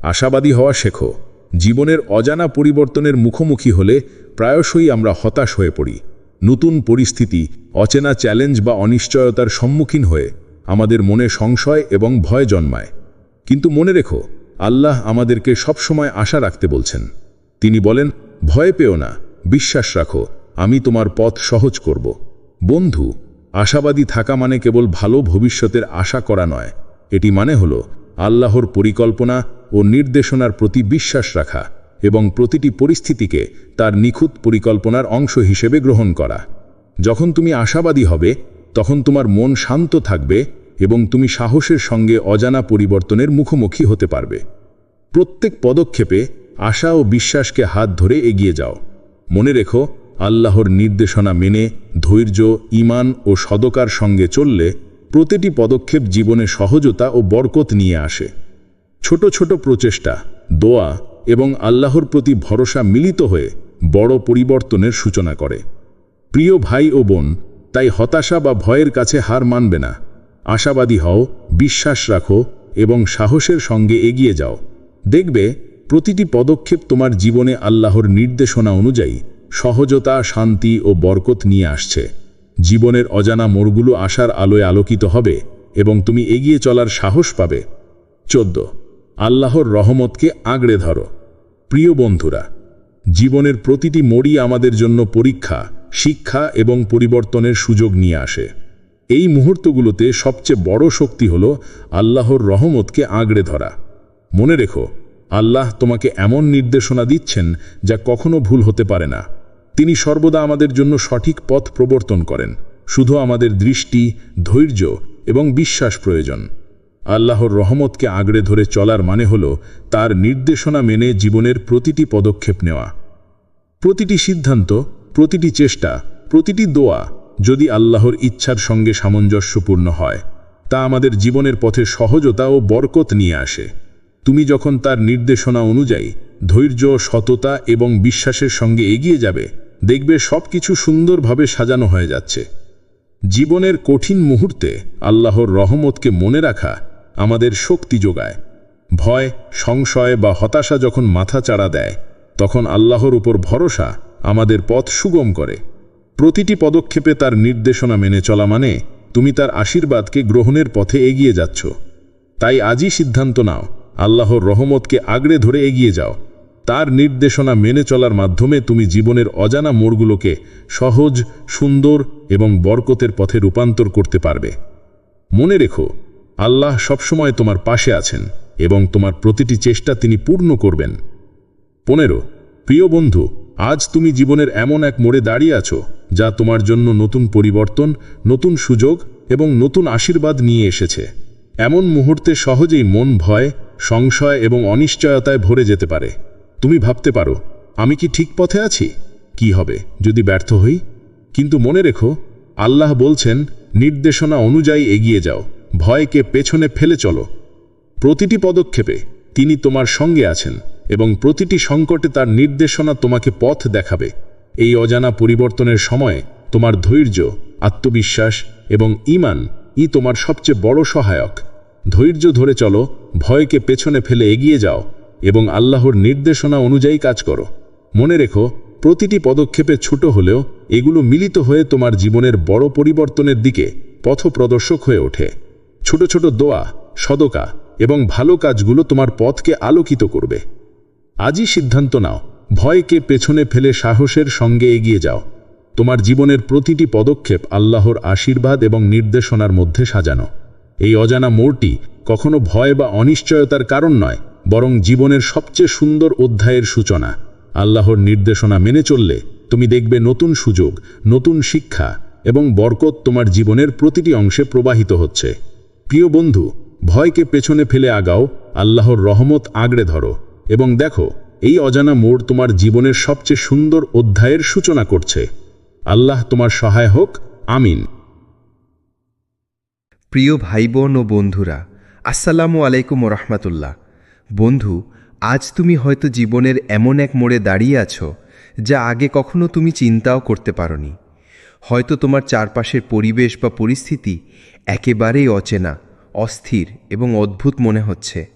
আশাবাদী হওয়া শেখো। জীবনের অজানা পরিবর্তনের মুখোমুখি হলে প্রায়শই আমরা হতাশ হয়ে পড়ি। নতুন পরিস্থিতি, অচেনা চ্যালেঞ্জ বা অনিশ্চয়তার সম্মুখীন হয়ে আমাদের মনে সংশয় এবং ভয় জন্মায়। কিন্তু মনে রেখো, আল্লাহ আমাদেরকে সবসময় আশা রাখতে বলছেন। তিনি বলেন, ভয় পেও না, বিশ্বাস রাখো, আমি তোমার পথ সহজ করব। বন্ধু, আশাবাদী থাকা মানে কেবল ভালো ভবিষ্যতের আশা করা নয়। এটি মানে হলো আল্লাহর পরিকল্পনা ও নির্দেশনার প্রতি বিশ্বাস রাখা এবং প্রতিটি পরিস্থিতিকে তার নিখুঁত পরিকল্পনার অংশ হিসেবে গ্রহণ করা। যখন তুমি আশাবাদী হবে, তখন তোমার মন শান্ত থাকবে এবং তুমি সাহসের সঙ্গে অজানা পরিবর্তনের মুখোমুখি হতে পারবে। প্রত্যেক পদক্ষেপে আশা ও বিশ্বাসকে হাত ধরে এগিয়ে যাও। মনে রেখো, আল্লাহর নির্দেশনা মেনে ধৈর্য, ঈমান ও সদকার সঙ্গে চললে প্রতিটি পদক্ষেপ জীবনে সহজতা ও বরকত নিয়ে আসে। ছোট ছোট প্রচেষ্টা, দোয়া এবং আল্লাহর প্রতি ভরসা মিলিত হয়ে বড় পরিবর্তনের সূচনা করে। প্রিয় ভাই ও বোন, তাই হতাশা বা ভয়ের কাছে হার মানবে না। আশাবাদী হও, বিশ্বাস রাখো এবং সাহসের সঙ্গে এগিয়ে যাও। দেখবে প্রতিটি পদক্ষেপ তোমার জীবনে আল্লাহর নির্দেশনা অনুযায়ী সহজতা, শান্তি ও বরকত নিয়ে আসছে। জীবনের অজানা মোড়গুলো আশার আলোয় আলোকিত হবে এবং তুমি এগিয়ে চলার সাহস পাবে। 14 আল্লাহর রহমতকে আঁকড়ে ধরো। প্রিয় বন্ধুরা, জীবনের প্রতিটি মোড়ই আমাদের জন্য পরীক্ষা, শিক্ষা এবং পরিবর্তনের সুযোগ নিয়ে আসে। এই মুহূর্তগুলোতে সবচেয়ে বড় শক্তি হল আল্লাহর রহমতকে আঁকড়ে ধরা। মনে রেখো, আল্লাহ তোমাকে এমন নির্দেশনা দিচ্ছেন যা কখনো ভুল হতে পারে না। তিনি সর্বদা আমাদের জন্য সঠিক পথ প্রবর্তন করেন। শুধু আমাদের দৃষ্টি, ধৈর্য এবং বিশ্বাস প্রয়োজন। আল্লাহর রহমতকে আঁকড়ে ধরে চলার মানে হল তার নির্দেশনা মেনে জীবনের প্রতিটি পদক্ষেপ নেওয়া। প্রতিটি সিদ্ধান্ত, প্রতিটি চেষ্টা, প্রতিটি দোয়া যদি আল্লাহর ইচ্ছার সঙ্গে সামঞ্জস্যপূর্ণ হয়, তা আমাদের জীবনের পথে সহজতা ও বরকত নিয়ে আসে। তুমি যখন তার নির্দেশনা অনুযায়ী ধৈর্য, সততা এবং বিশ্বাসের সঙ্গে এগিয়ে যাবে, দেখবে সবকিছু সুন্দরভাবে সাজানো হয়ে যাচ্ছে। জীবনের কঠিন মুহূর্তে আল্লাহর রহমতকে মনে রাখা আমাদের শক্তি যোগায়। ভয়, সংশয় বা হতাশা যখন মাথা চাড়া দেয়, তখন আল্লাহর উপর ভরসা আমাদের পথ সুগম করে। প্রতিটি পদক্ষেপে তার নির্দেশনা মেনে চলা মানে তুমি তার আশীর্বাদকে গ্রহণের পথে এগিয়ে যাচ্ছ। তাই আজই সিদ্ধান্ত নাও, আল্লাহর রহমতকে আঁকড়ে ধরে এগিয়ে যাও। তার নির্দেশনা মেনে চলার মাধ্যমে তুমি জীবনের অজানা মোড়গুলোকে সহজ, সুন্দর এবং বরকতের পথে রূপান্তর করতে পারবে। মনে রেখো, আল্লাহ সবসময় তোমার পাশে আছেন এবং তোমার প্রতিটি চেষ্টা তিনি পূর্ণ করবেন। 15 প্রিয় বন্ধু, আজ তুমি জীবনের এমন এক মোড়ে দাঁড়িয়ে আছো যা তোমার জন্য নতুন পরিবর্তন, নতুন সুযোগ এবং নতুন আশীর্বাদ নিয়ে এসেছে। এমন মুহূর্তে সহজেই মন ভয়, সংশয় এবং অনিশ্চয়তায় ভরে যেতে পারে। তুমি ভাবতে পারো, আমি কি ঠিক পথে আছি? কি হবে যদি ব্যর্থ হই? কিন্তু মনে রেখো, আল্লাহ বলছেন, নির্দেশনা অনুযায়ী এগিয়ে যাও, ভয়কে পেছনে ফেলে চলো। প্রতিটি পদক্ষেপে তিনি তোমার সঙ্গে আছেন এবং প্রতিটি সংকটে তার নির্দেশনা তোমাকে পথ দেখাবে। এই অজানা পরিবর্তনের সময়ে তোমার ধৈর্য, আত্মবিশ্বাস এবং ঈমান তোমার সবচেয়ে বড় সহায়ক। ধৈর্য ধরে চলো, ভয়কে পেছনে ফেলে এগিয়ে যাও এবং আল্লাহর নির্দেশনা অনুযায়ী কাজ করো। মনে রেখো, প্রতিটি পদক্ষেপে ছোট হলেও এগুলো মিলিত হয়ে তোমার জীবনের বড় পরিবর্তনের দিকে পথপ্রদর্শক হয়ে ওঠে। ছোট ছোট দোয়া, সদকা এবং ভালো কাজগুলো তোমার পথকে আলোকিত করবে। আজই সিদ্ধান্ত নাও, ভয়কে পেছনে ফেলে সাহসের সঙ্গে এগিয়ে যাও। তোমার জীবনের প্রতিটি পদক্ষেপ আল্লাহর আশীর্বাদ এবং নির্দেশনার মধ্যে সাজানো। এই অজানা মোড়টি কখনো ভয় বা অনিশ্চয়তার কারণ নয়, বরং জীবনের সবচেয়ে সুন্দর অধ্যায়ের সূচনা। আল্লাহর নির্দেশনা মেনে চললে তুমি দেখবে নতুন সুযোগ, নতুন শিক্ষা এবং বরকত তোমার জীবনের প্রতিটি অংশে প্রবাহিত হচ্ছে। প্রিয় বন্ধু, ভয়কে পেছনে ফেলে আগাও, আল্লাহর রহমত আঁকড়ে ধরো এবং দেখো, এই অজানা মোড় তোমার জীবনের সবচেয়ে সুন্দর অধ্যায়ের সূচনা করছে। আল্লাহ তোমার সহায় হোক। আমিন। প্রিয় ভাই বোন ও বন্ধুরা, আসসালামু আলাইকুম রহমতুল্লাহ। বন্ধু, আজ তুমি হয়তো জীবনের এমন এক মোড়ে দাঁড়িয়ে আছো যা আগে কখনো তুমি চিন্তাও করতে পারোনি। হয়তো তোমার চারপাশের পরিবেশ বা পরিস্থিতি একেবারেই অচেনা, অস্থির এবং অদ্ভুত মনে হচ্ছে।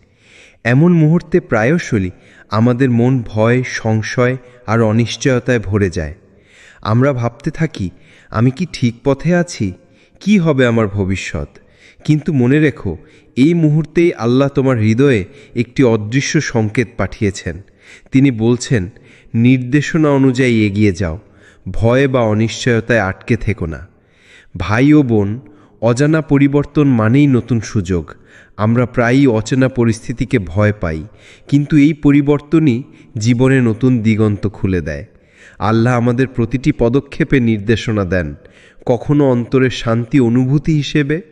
এমন মুহূর্তে প্রায়শই আমাদের মন ভয়, সংশয় আর অনিশ্চয়তায় ভরে যায়। আমরা ভাবতে থাকি, আমি কি ঠিক পথে আছি? কি হবে আমার ভবিষ্যৎ? কিন্তু মনে রেখো, এই মুহূর্তেই আল্লাহ তোমার হৃদয়ে একটি অদৃশ্য সংকেত পাঠিয়েছেন। তিনি বলছেন, নির্দেশনা অনুযায়ী এগিয়ে যাও, ভয় বা অনিশ্চয়তায় আটকে থেকো না। ভাই ও বোন, অজানা পরিবর্তন মানেই নতুন সুযোগ। আমরা প্রায়ই অচেনা পরিস্থিতিকে ভয় পাই, কিন্তু এই পরিবর্তনই জীবনে নতুন দিগন্ত খুলে দেয়। আল্লাহ আমাদের প্রতিটি পদক্ষেপে নির্দেশনা দেন, কখনো অন্তরের শান্তি অনুভূতি হিসেবে,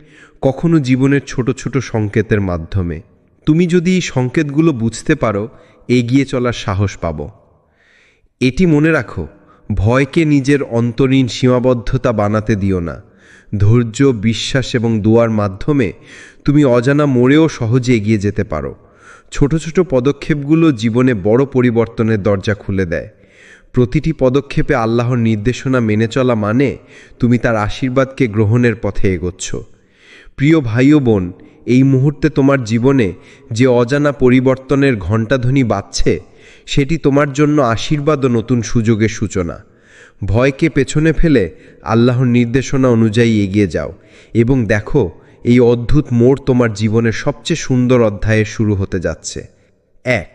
কখনো জীবনের ছোট ছোট সংকেতের মাধ্যমে। তুমি যদি এই সংকেতগুলো বুঝতে পারো, এগিয়ে চলার সাহস পাবো। এটি মনে রাখো, ভয়কে নিজের অন্তরীণ সীমাবদ্ধতা বানাতে দিও না। ধৈর্য, বিশ্বাস এবং দোয়ার মাধ্যমে তুমি অজানা মোড়েও সহজে এগিয়ে যেতে পারো। ছোট ছোট পদক্ষেপগুলো জীবনে বড় পরিবর্তনের দরজা খুলে দেয়। প্রতিটি পদক্ষেপে আল্লাহর নির্দেশনা মেনে চলা মানে তুমি তার আশীর্বাদকে গ্রহণের পথে এগোচ্ছ। প্রিয় ভাই ও বোন, এই মুহূর্তে তোমার জীবনে যে অজানা পরিবর্তনের ঘণ্টাধ্বনি বাজছে, সেটি তোমার জন্য আশীর্বাদ ও নতুন সুযোগের সূচনা। ভয়কে পেছনে ফেলে আল্লাহর নির্দেশনা অনুযায়ী এগিয়ে যাও এবং দেখো, এই অদ্ভুত মোড় তোমার জীবনের সবচেয়ে সুন্দর অধ্যায়ের শুরু হতে যাচ্ছে। 1.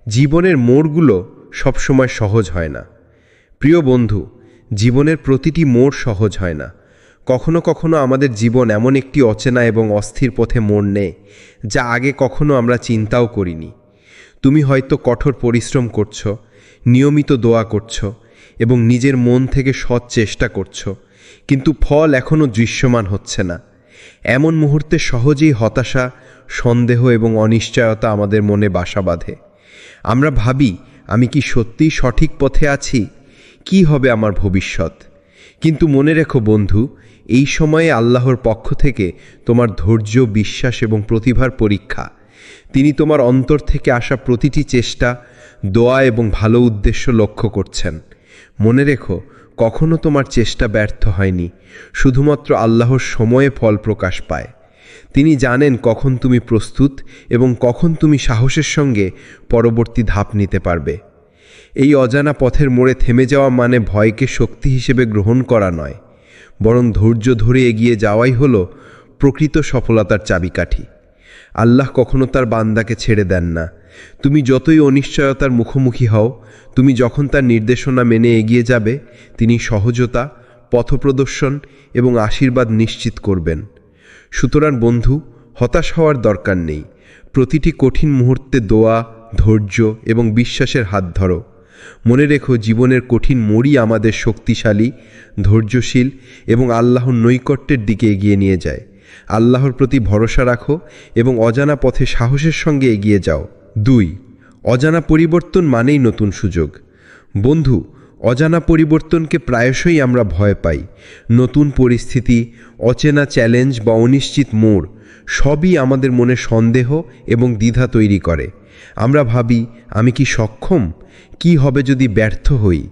জীবনের মোড়গুলো সবসময় সহজ হয় না। প্রিয় বন্ধু, জীবনের প্রতিটি মোড় সহজ হয় না। কখনো কখনো আমাদের জীবন এমন একটি অচেনা এবং অস্থির পথে মোড় নেয়, যা আগে কখনো আমরা চিন্তাও করিনি। তুমি হয়তো কঠোর পরিশ্রম করছো, নিয়মিত দোয়া করছো এবং নিজের মন থেকে সৎ চেষ্টা করছো, কিন্তু ফল এখনও দৃশ্যমান হচ্ছে না। এমন মুহূর্তে সহজেই হতাশা, সন্দেহ এবং অনিশ্চয়তা আমাদের মনে বাসা বাঁধে। আমরা ভাবি, আমি কি সত্যিই সঠিক পথে আছি? কি হবে আমার ভবিষ্যৎ? কিন্তু মনে রেখো বন্ধু, এই সময়ে আল্লাহর পক্ষ থেকে তোমার ধৈর্য, বিশ্বাস এবং প্রতিভার পরীক্ষা। তিনি তোমার অন্তর থেকে আসা প্রতিটি চেষ্টা, দোয়া এবং ভালো উদ্দেশ্য লক্ষ্য করছেন। মনে রেখো, কখনো তোমার চেষ্টা ব্যর্থ হয়নি, শুধুমাত্র আল্লাহর সময়ে ফল প্রকাশ পায়। তিনি জানেন কখন তুমি প্রস্তুত এবং কখন তুমি সাহসের সঙ্গে পরবর্তী ধাপ নিতে পারবে। এই অজানা পথের মোড়ে থেমে যাওয়া মানে ভয়কে শক্তি হিসেবে গ্রহণ করা নয়, বরং ধৈর্য ধরে এগিয়ে যাওয়াই হলো প্রকৃত সফলতার চাবিকাঠি। আল্লাহ কখনো তার বান্দাকে ছেড়ে দেন না। তুমি যতই অনিশ্চয়তার মুখোমুখি হও, তুমি যখন তার নির্দেশনা মেনে এগিয়ে যাবে, তিনি সহজতা, পথপ্রদর্শন এবং আশীর্বাদ নিশ্চিত করবেন। সুতরাং বন্ধু, হতাশ হওয়ার দরকার নেই। প্রতিটি কঠিন মুহূর্তে দোয়া, ধৈর্য এবং বিশ্বাসের হাত ধরো। মনে রেখো, জীবনের কঠিন মোড়ই আমাদের শক্তিশালী, ধৈর্যশীল এবং আল্লাহর নৈকট্যের দিকে এগিয়ে নিয়ে যায়। আল্লাহর প্রতি ভরসা রাখো এবং অজানা পথে সাহসের সঙ্গে এগিয়ে যাও। 2. অজানা পরিবর্তন মানেই নতুন সুযোগ। বন্ধু, অজানা পরিবর্তনকে প্রায়শই আমরা ভয় পাই। নতুন পরিস্থিতি, অচেনা চ্যালেঞ্জ বা অনিশ্চিত মোড় সবই আমাদের মনে সন্দেহ এবং দ্বিধা তৈরি করে। আমরা ভাবি, আমি কি সক্ষম? কি হবে যদি ব্যর্থ হই?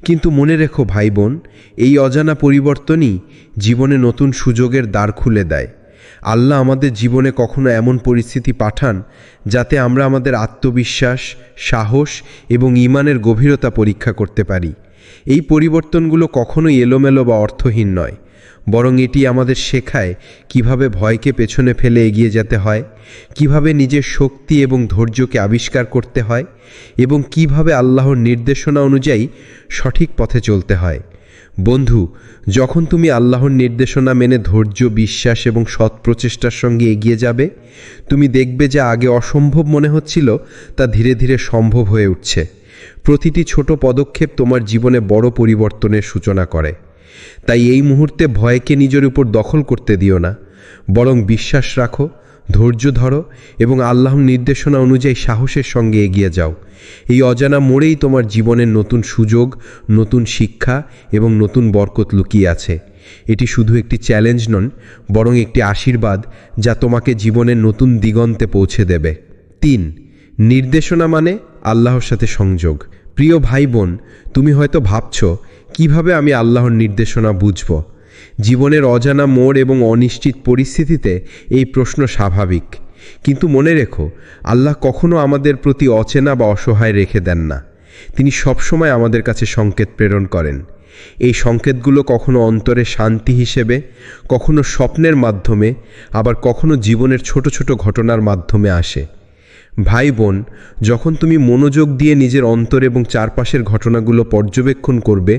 কিন্তু মনে রেখো ভাই বোন, এই অজানা পরিবর্তনই জীবনে নতুন সুযোগের দ্বার খুলে দেয়। আল্লাহ আমাদের জীবনে কখনো এমন পরিস্থিতি পাঠান যাতে আমরা আমাদের আত্মবিশ্বাস, সাহস এবং ঈমানের গভীরতা পরীক্ষা করতে পারি। এই পরিবর্তনগুলো কখনোই এলোমেলো বা অর্থহীন নয়, বরং এটি আমাদের শেখায় কিভাবে ভয়কে পেছনে ফেলে এগিয়ে যেতে হয়, কিভাবে নিজের শক্তি এবং ধৈর্যকে আবিষ্কার করতে হয় এবং কিভাবে আল্লাহর নির্দেশনা অনুযায়ী সঠিক পথে চলতে হয়। বন্ধু, যখন তুমি আল্লাহর নির্দেশনা মেনে ধৈর্য, বিশ্বাস এবং সৎ প্রচেষ্টার সঙ্গে এগিয়ে যাবে, তুমি দেখবে যে আগে অসম্ভব মনে হচ্ছিল তা ধীরে ধীরে সম্ভব হয়ে উঠছে। প্রতিটি ছোট পদক্ষেপ তোমার জীবনে বড় পরিবর্তনের সূচনা করে। তাই এই মুহূর্তে ভয়কে নিজের উপর দখল করতে দিও না, বরং বিশ্বাস রাখো, ধৈর্য ধরো এবং আল্লাহর নির্দেশনা অনুযায়ী সাহসের সঙ্গে এগিয়ে যাও। এই অজানা মোড়েই তোমার জীবনের নতুন সুযোগ, নতুন শিক্ষা এবং নতুন বরকত লুকিয়ে আছে। এটি শুধু একটি চ্যালেঞ্জ নন, বরং একটি আশীর্বাদ যা তোমাকে জীবনের নতুন দিগন্তে পৌঁছে দেবে। 3. নির্দেশনা মানে আল্লাহর সাথে সংযোগ। প্রিয় ভাই বোন, তুমি হয়তো ভাবছ, কিভাবে আমি আল্লাহর নির্দেশনা বুঝব? জীবনের অজানা মোড় এবং অনিশ্চিত পরিস্থিতিতে এই প্রশ্ন স্বাভাবিক। কিন্তু মনে রেখো, আল্লাহ কখনো আমাদের প্রতি অচেনা বা অসহায় রেখে দেন না। তিনি সবসময় আমাদের কাছে সংকেত প্রেরণ করেন। এই সংকেতগুলো কখনো অন্তরে শান্তি হিসেবে, কখনো স্বপ্নের মাধ্যমে, আবার কখনো জীবনের ছোট ছোট ঘটনার মাধ্যমে আসে। ভাই বোন, যখন তুমি মনোযোগ দিয়ে নিজের অন্তর এবং চারপাশের ঘটনাগুলো পর্যবেক্ষণ করবে,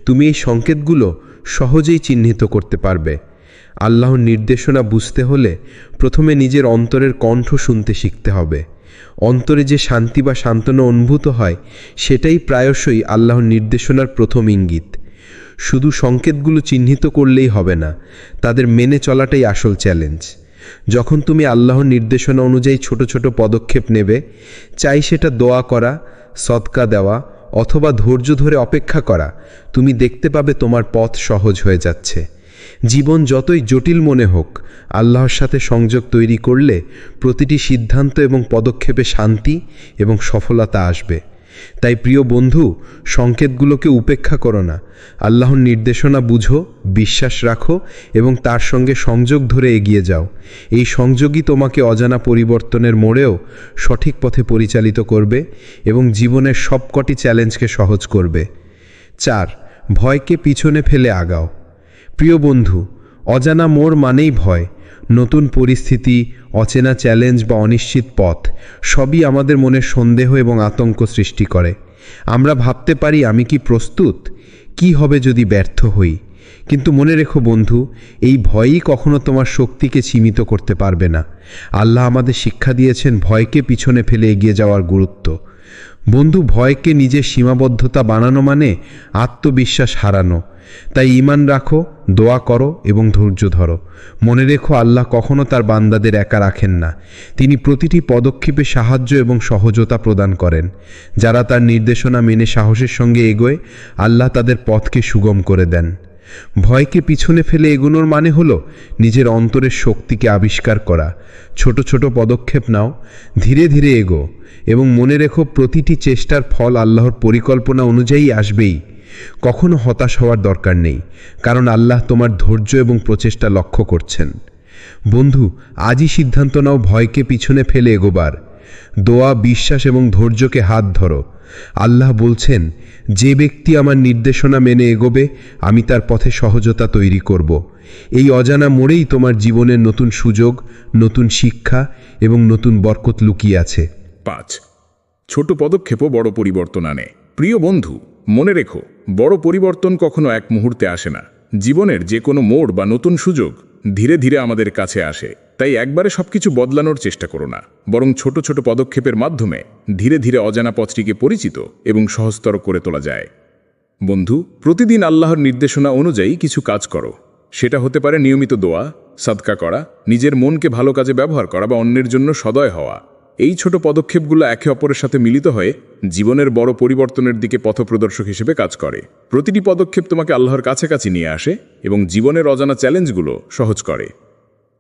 তুমি এই সংকেতগুলো সহজেই চিহ্নিত করতে পারবে। আল্লাহর নির্দেশনা বুঝতে হলে প্রথমে নিজের অন্তরের কণ্ঠ শুনতে শিখতে হবে। অন্তরে যে শান্তি বা সান্ত্বনা অনুভূত হয়, সেটাই প্রায়শই আল্লাহর নির্দেশনার প্রথম ইঙ্গিত। শুধু সংকেতগুলো চিহ্নিত করলেই হবে না, তাদের মেনে চলাটাই আসল চ্যালেঞ্জ। যখন তুমি আল্লাহর নির্দেশনা অনুযায়ী ছোট ছোট পদক্ষেপ নেবে, চাই সেটা দোয়া করা, সদকা দেওয়া অথবা ধৈর্য ধরে অপেক্ষা করা, তুমি দেখতে পাবে তোমার পথ সহজ হয়ে যাচ্ছে। জীবন যতই জটিল মনে হোক, আল্লাহর সাথে সংযোগ তৈরি করলে প্রতিটি সিদ্ধান্ত এবং পদক্ষেপে শান্তি এবং সফলতা আসবে। তাই প্রিয় বন্ধু, সংকেতগুলোকে উপেক্ষা করো না। আল্লাহর নির্দেশনা বুঝো, বিশ্বাস রাখো এবং তার সঙ্গে সংযোগ ধরে এগিয়ে যাও। এই সংযোগই তোমাকে অজানা পরিবর্তনের মোড়েও সঠিক পথে পরিচালিত করবে এবং জীবনের সবকটি চ্যালেঞ্জকে সহজ করবে। 4. ভয়কে পিছনে ফেলে আগাও। প্রিয় বন্ধু, অজানা মোড় মানেই ভয়। নতুন পরিস্থিতি, অচেনা চ্যালেঞ্জ বা অনিশ্চিত পথ সবই আমাদের মনে সন্দেহ এবং আতঙ্ক সৃষ্টি করে। আমরা ভাবতে পারি, আমি কি প্রস্তুত? কি হবে যদি ব্যর্থ হই? কিন্তু মনে রেখো বন্ধু, এই ভয়ই কখনো তোমার শক্তিকে সীমিত করতে পারবে না। আল্লাহ আমাদের শিক্ষা দিয়েছেন ভয়কে পিছনে ফেলে এগিয়ে যাওয়ার গুরুত্ব। বন্ধু, ভয়কে নিজের সীমাবদ্ধতা বানানো মানে আত্মবিশ্বাস হারানো। তাই ঈমান রাখো, দোয়া করো এবং ধৈর্য ধরো। মনে রেখো, আল্লাহ কখনো তার বান্দাদের একা রাখেন না। তিনি প্রতিটি পদক্ষেপে সাহায্য এবং সহজতা প্রদান করেন। যারা তার নির্দেশনা মেনে সাহসের সঙ্গে এগোয়, আল্লাহ তাদের পথকে সুগম করে দেন। ভয়কে পিছনে ফেলে এগোনোর মানে হলো নিজের অন্তরের শক্তিকে আবিষ্কার করা। ছোট ছোট পদক্ষেপ নাও, ধীরে ধীরে এগো এবং মনে রেখো, প্রতিটি চেষ্টার ফল আল্লাহর পরিকল্পনা অনুযায়ী আসবেই। কখনো হতাশ হওয়ার দরকার নেই, কারণ আল্লাহ তোমার ধৈর্য এবং প্রচেষ্টা লক্ষ্য করছেন। বন্ধু, আজই সিদ্ধান্ত নাও ভয়কে পিছনে ফেলে এগোবার। দোয়া, বিশ্বাস এবং ধৈর্যকে হাত ধরো। আল্লাহ বলছেন, যে ব্যক্তি আমার নির্দেশনা মেনে এগোবে, আমি তার পথে সহজতা তৈরি করব। এই অজানা মোড়েই তোমার জীবনের নতুন সুযোগ, নতুন শিক্ষা এবং নতুন বরকত লুকিয়ে আছে। 5. ছোট পদক্ষেপও বড় পরিবর্তন আনে। প্রিয় বন্ধু, মনে রেখো, বড় পরিবর্তন কখনো এক মুহূর্তে আসে না। জীবনের যে কোনো মোড় বা নতুন সুযোগ ধীরে ধীরে আমাদের কাছে আসে। তাই একবারে সবকিছু বদলানোর চেষ্টা করো না, বরং ছোট ছোট পদক্ষেপের মাধ্যমে ধীরে ধীরে অজানা পথটিকে পরিচিত এবং সহজতর করে তোলা যায়। বন্ধু, প্রতিদিন আল্লাহর নির্দেশনা অনুযায়ী কিছু কাজ করো। সেটা হতে পারে নিয়মিত দোয়া, সাদকা করা, নিজের মনকে ভালো কাজে ব্যবহার করা বা অন্যের জন্য সদয় হওয়া। এই ছোট পদক্ষেপগুলো একে অপরের সাথে মিলিত হয়ে জীবনের বড় পরিবর্তনের দিকে পথপ্রদর্শক হিসেবে কাজ করে। প্রতিটি পদক্ষেপ তোমাকে আল্লাহর কাছাকাছি নিয়ে আসে এবং জীবনের অজানা চ্যালেঞ্জগুলো সহজ করে।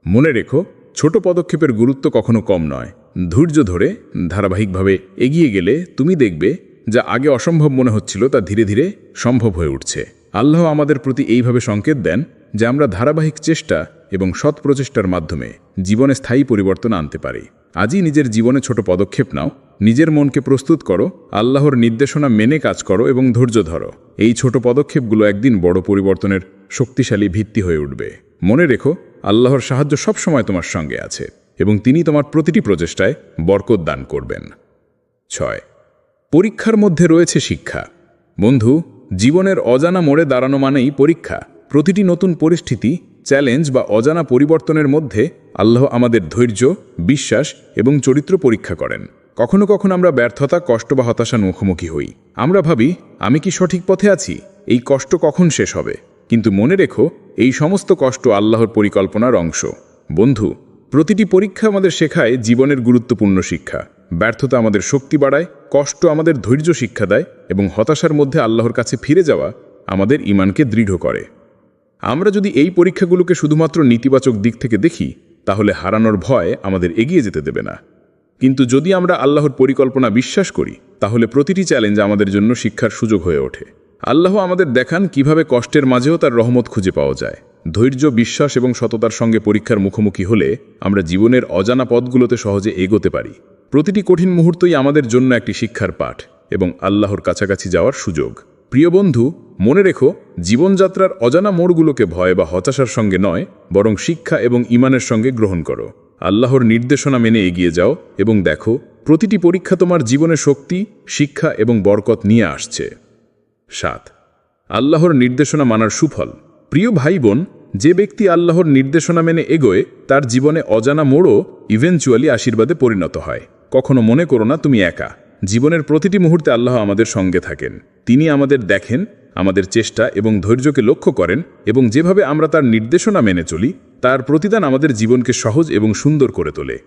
মনে রেখো, ছোট পদক্ষেপের গুরুত্ব কখনো কম নয়। ধৈর্য ধরে ধারাবাহিকভাবে এগিয়ে গেলে তুমি দেখবে, যা আগে অসম্ভব মনে হচ্ছিল তা ধীরে ধীরে সম্ভব হয়ে উঠছে। আল্লাহ আমাদের প্রতি এইভাবে সংকেত দেন যে আমরা ধারাবাহিক চেষ্টা এবং সৎ প্রচেষ্টার মাধ্যমে জীবনে স্থায়ী পরিবর্তন আনতে পারি। আজই নিজের জীবনে ছোট পদক্ষেপ নাও, নিজের মনকে প্রস্তুত করো, আল্লাহর নির্দেশনা মেনে কাজ করো এবং ধৈর্য ধরো। এই ছোট পদক্ষেপগুলো একদিন বড় পরিবর্তনের শক্তিশালী ভিত্তি হয়ে উঠবে। মনে রেখো, আল্লাহর সাহায্য সবসময় তোমার সঙ্গে আছে এবং তিনি তোমার প্রতিটি প্রচেষ্টায় বরকত দান করবেন। 6. পরীক্ষার মধ্যে রয়েছে শিক্ষা। বন্ধু, জীবনের অজানা মোড়ে দাঁড়ানো মানেই পরীক্ষা। প্রতিটি নতুন পরিস্থিতি, চ্যালেঞ্জ বা অজানা পরিবর্তনের মধ্যে আল্লাহ আমাদের ধৈর্য, বিশ্বাস এবং চরিত্র পরীক্ষা করেন। কখনো কখনো আমরা ব্যর্থতা, কষ্ট বা হতাশার মুখোমুখি হই। আমরা ভাবি, আমি কি সঠিক পথে আছি? এই কষ্ট কখন শেষ হবে? কিন্তু মনে রেখো, এই সমস্ত কষ্ট আল্লাহর পরিকল্পনার অংশ। বন্ধু, প্রতিটি পরীক্ষা আমাদের শেখায় জীবনের গুরুত্বপূর্ণ শিক্ষা। ব্যর্থতা আমাদের শক্তি বাড়ায়, কষ্ট আমাদের ধৈর্য শিক্ষা দেয় এবং হতাশার মধ্যে আল্লাহর কাছে ফিরে যাওয়া আমাদের ঈমানকে দৃঢ় করে। আমরা যদি এই পরীক্ষাগুলোকে শুধুমাত্র নেতিবাচক দিক থেকে দেখি, তাহলে হারানোর ভয় আমাদের এগিয়ে যেতে দেবে না। কিন্তু যদি আমরা আল্লাহর পরিকল্পনা বিশ্বাস করি, তাহলে প্রতিটি চ্যালেঞ্জ আমাদের জন্য শিক্ষার সুযোগ হয়ে ওঠে। আল্লাহ আমাদের দেখান কিভাবে কষ্টের মাঝেও তার রহমত খুঁজে পাওয়া যায়। ধৈর্য, বিশ্বাস এবং সততার সঙ্গে পরীক্ষার মুখোমুখি হলে আমরা জীবনের অজানা পথগুলোতে সহজে এগোতে পারি। প্রতিটি কঠিন মুহূর্তই আমাদের জন্য একটি শিক্ষার পাঠ এবং আল্লাহর কাছাকাছি যাওয়ার সুযোগ। প্রিয় বন্ধু, মনে রেখো, জীবনযাত্রার অজানা মোড়গুলোকে ভয় বা হতাশার সঙ্গে নয়, বরং শিক্ষা এবং ঈমানের সঙ্গে গ্রহণ করো। আল্লাহর নির্দেশনা মেনে এগিয়ে যাও এবং দেখো, প্রতিটি পরীক্ষা তোমার জীবনে শক্তি, শিক্ষা এবং বরকত নিয়ে আসছে। 7. আল্লাহর নির্দেশনা মানার সুফল। প্রিয় ভাই বোন, যে ব্যক্তি আল্লাহর নির্দেশনা মেনে এগোয়, তার জীবনে অজানা মোড়ও ইভেনচুয়ালি আশীর্বাদে পরিণত হয়। কখনো মনে করো না তুমি একা। জীবনের প্রতিটি মুহূর্তে আল্লাহ আমাদের সঙ্গে থাকেন। তিনি আমাদের দেখেন, আমাদের চেষ্টা এবং ধৈর্যকে লক্ষ্য করেন এবং যেভাবে আমরা তার নির্দেশনা মেনে চলি, তার প্রতিদান আমাদের জীবনকে সহজ এবং সুন্দর করে তোলে।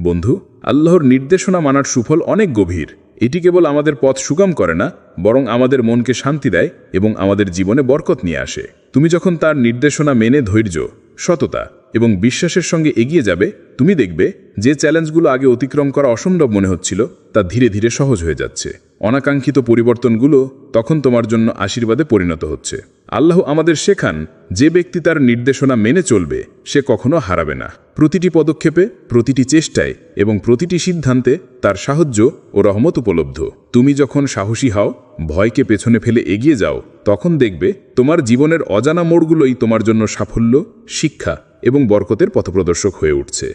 বন্ধু, আল্লাহর নির্দেশনা মানার সুফল অনেক গভীর। এটি কেবল আমাদের পথ সুগম করে না, বরং আমাদের মনকে শান্তি দেয় এবং আমাদের জীবনে বরকত নিয়ে আসে। তুমি যখন তার নির্দেশনা মেনে ধৈর্য, সততা এবং বিশ্বাসের সঙ্গে এগিয়ে যাবে, তুমি দেখবে যে চ্যালেঞ্জগুলো আগে অতিক্রম করা অসম্ভব মনে হচ্ছিল তা ধীরে ধীরে সহজ হয়ে যাচ্ছে। অনাকাঙ্ক্ষিত পরিবর্তনগুলো তখন তোমার জন্য আশীর্বাদে পরিণত হচ্ছে। আল্লাহ আমাদের শেখান, যে ব্যক্তি তার নির্দেশনা মেনে চলবে সে কখনো হারাবে না। প্রতিটি পদক্ষেপে, প্রতিটি চেষ্টায় এবং প্রতিটি সিদ্ধান্তে তার সাহায্য ও রহমত উপলব্ধ। তুমি যখন সাহসী হও, ভয়কে পেছনে ফেলে এগিয়ে যাও, তখন দেখবে তোমার জীবনের অজানা মোড়গুলোই তোমার জন্য সাফল্য, শিক্ষা এবং বরকতের পথপ্রদর্শক হয়ে উঠছে।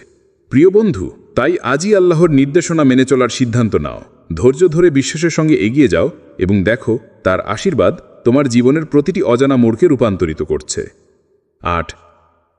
প্রিয় বন্ধু, তাই আজই আল্লাহর নির্দেশনা মেনে চলার সিদ্ধান্ত নাও। ধৈর্য ধরে বিশ্বাসের সঙ্গে এগিয়ে যাও এবং দেখো তার আশীর্বাদ তোমার জীবনের প্রতিটি অজানা মোড়কে রূপান্তরিত করছে। 8.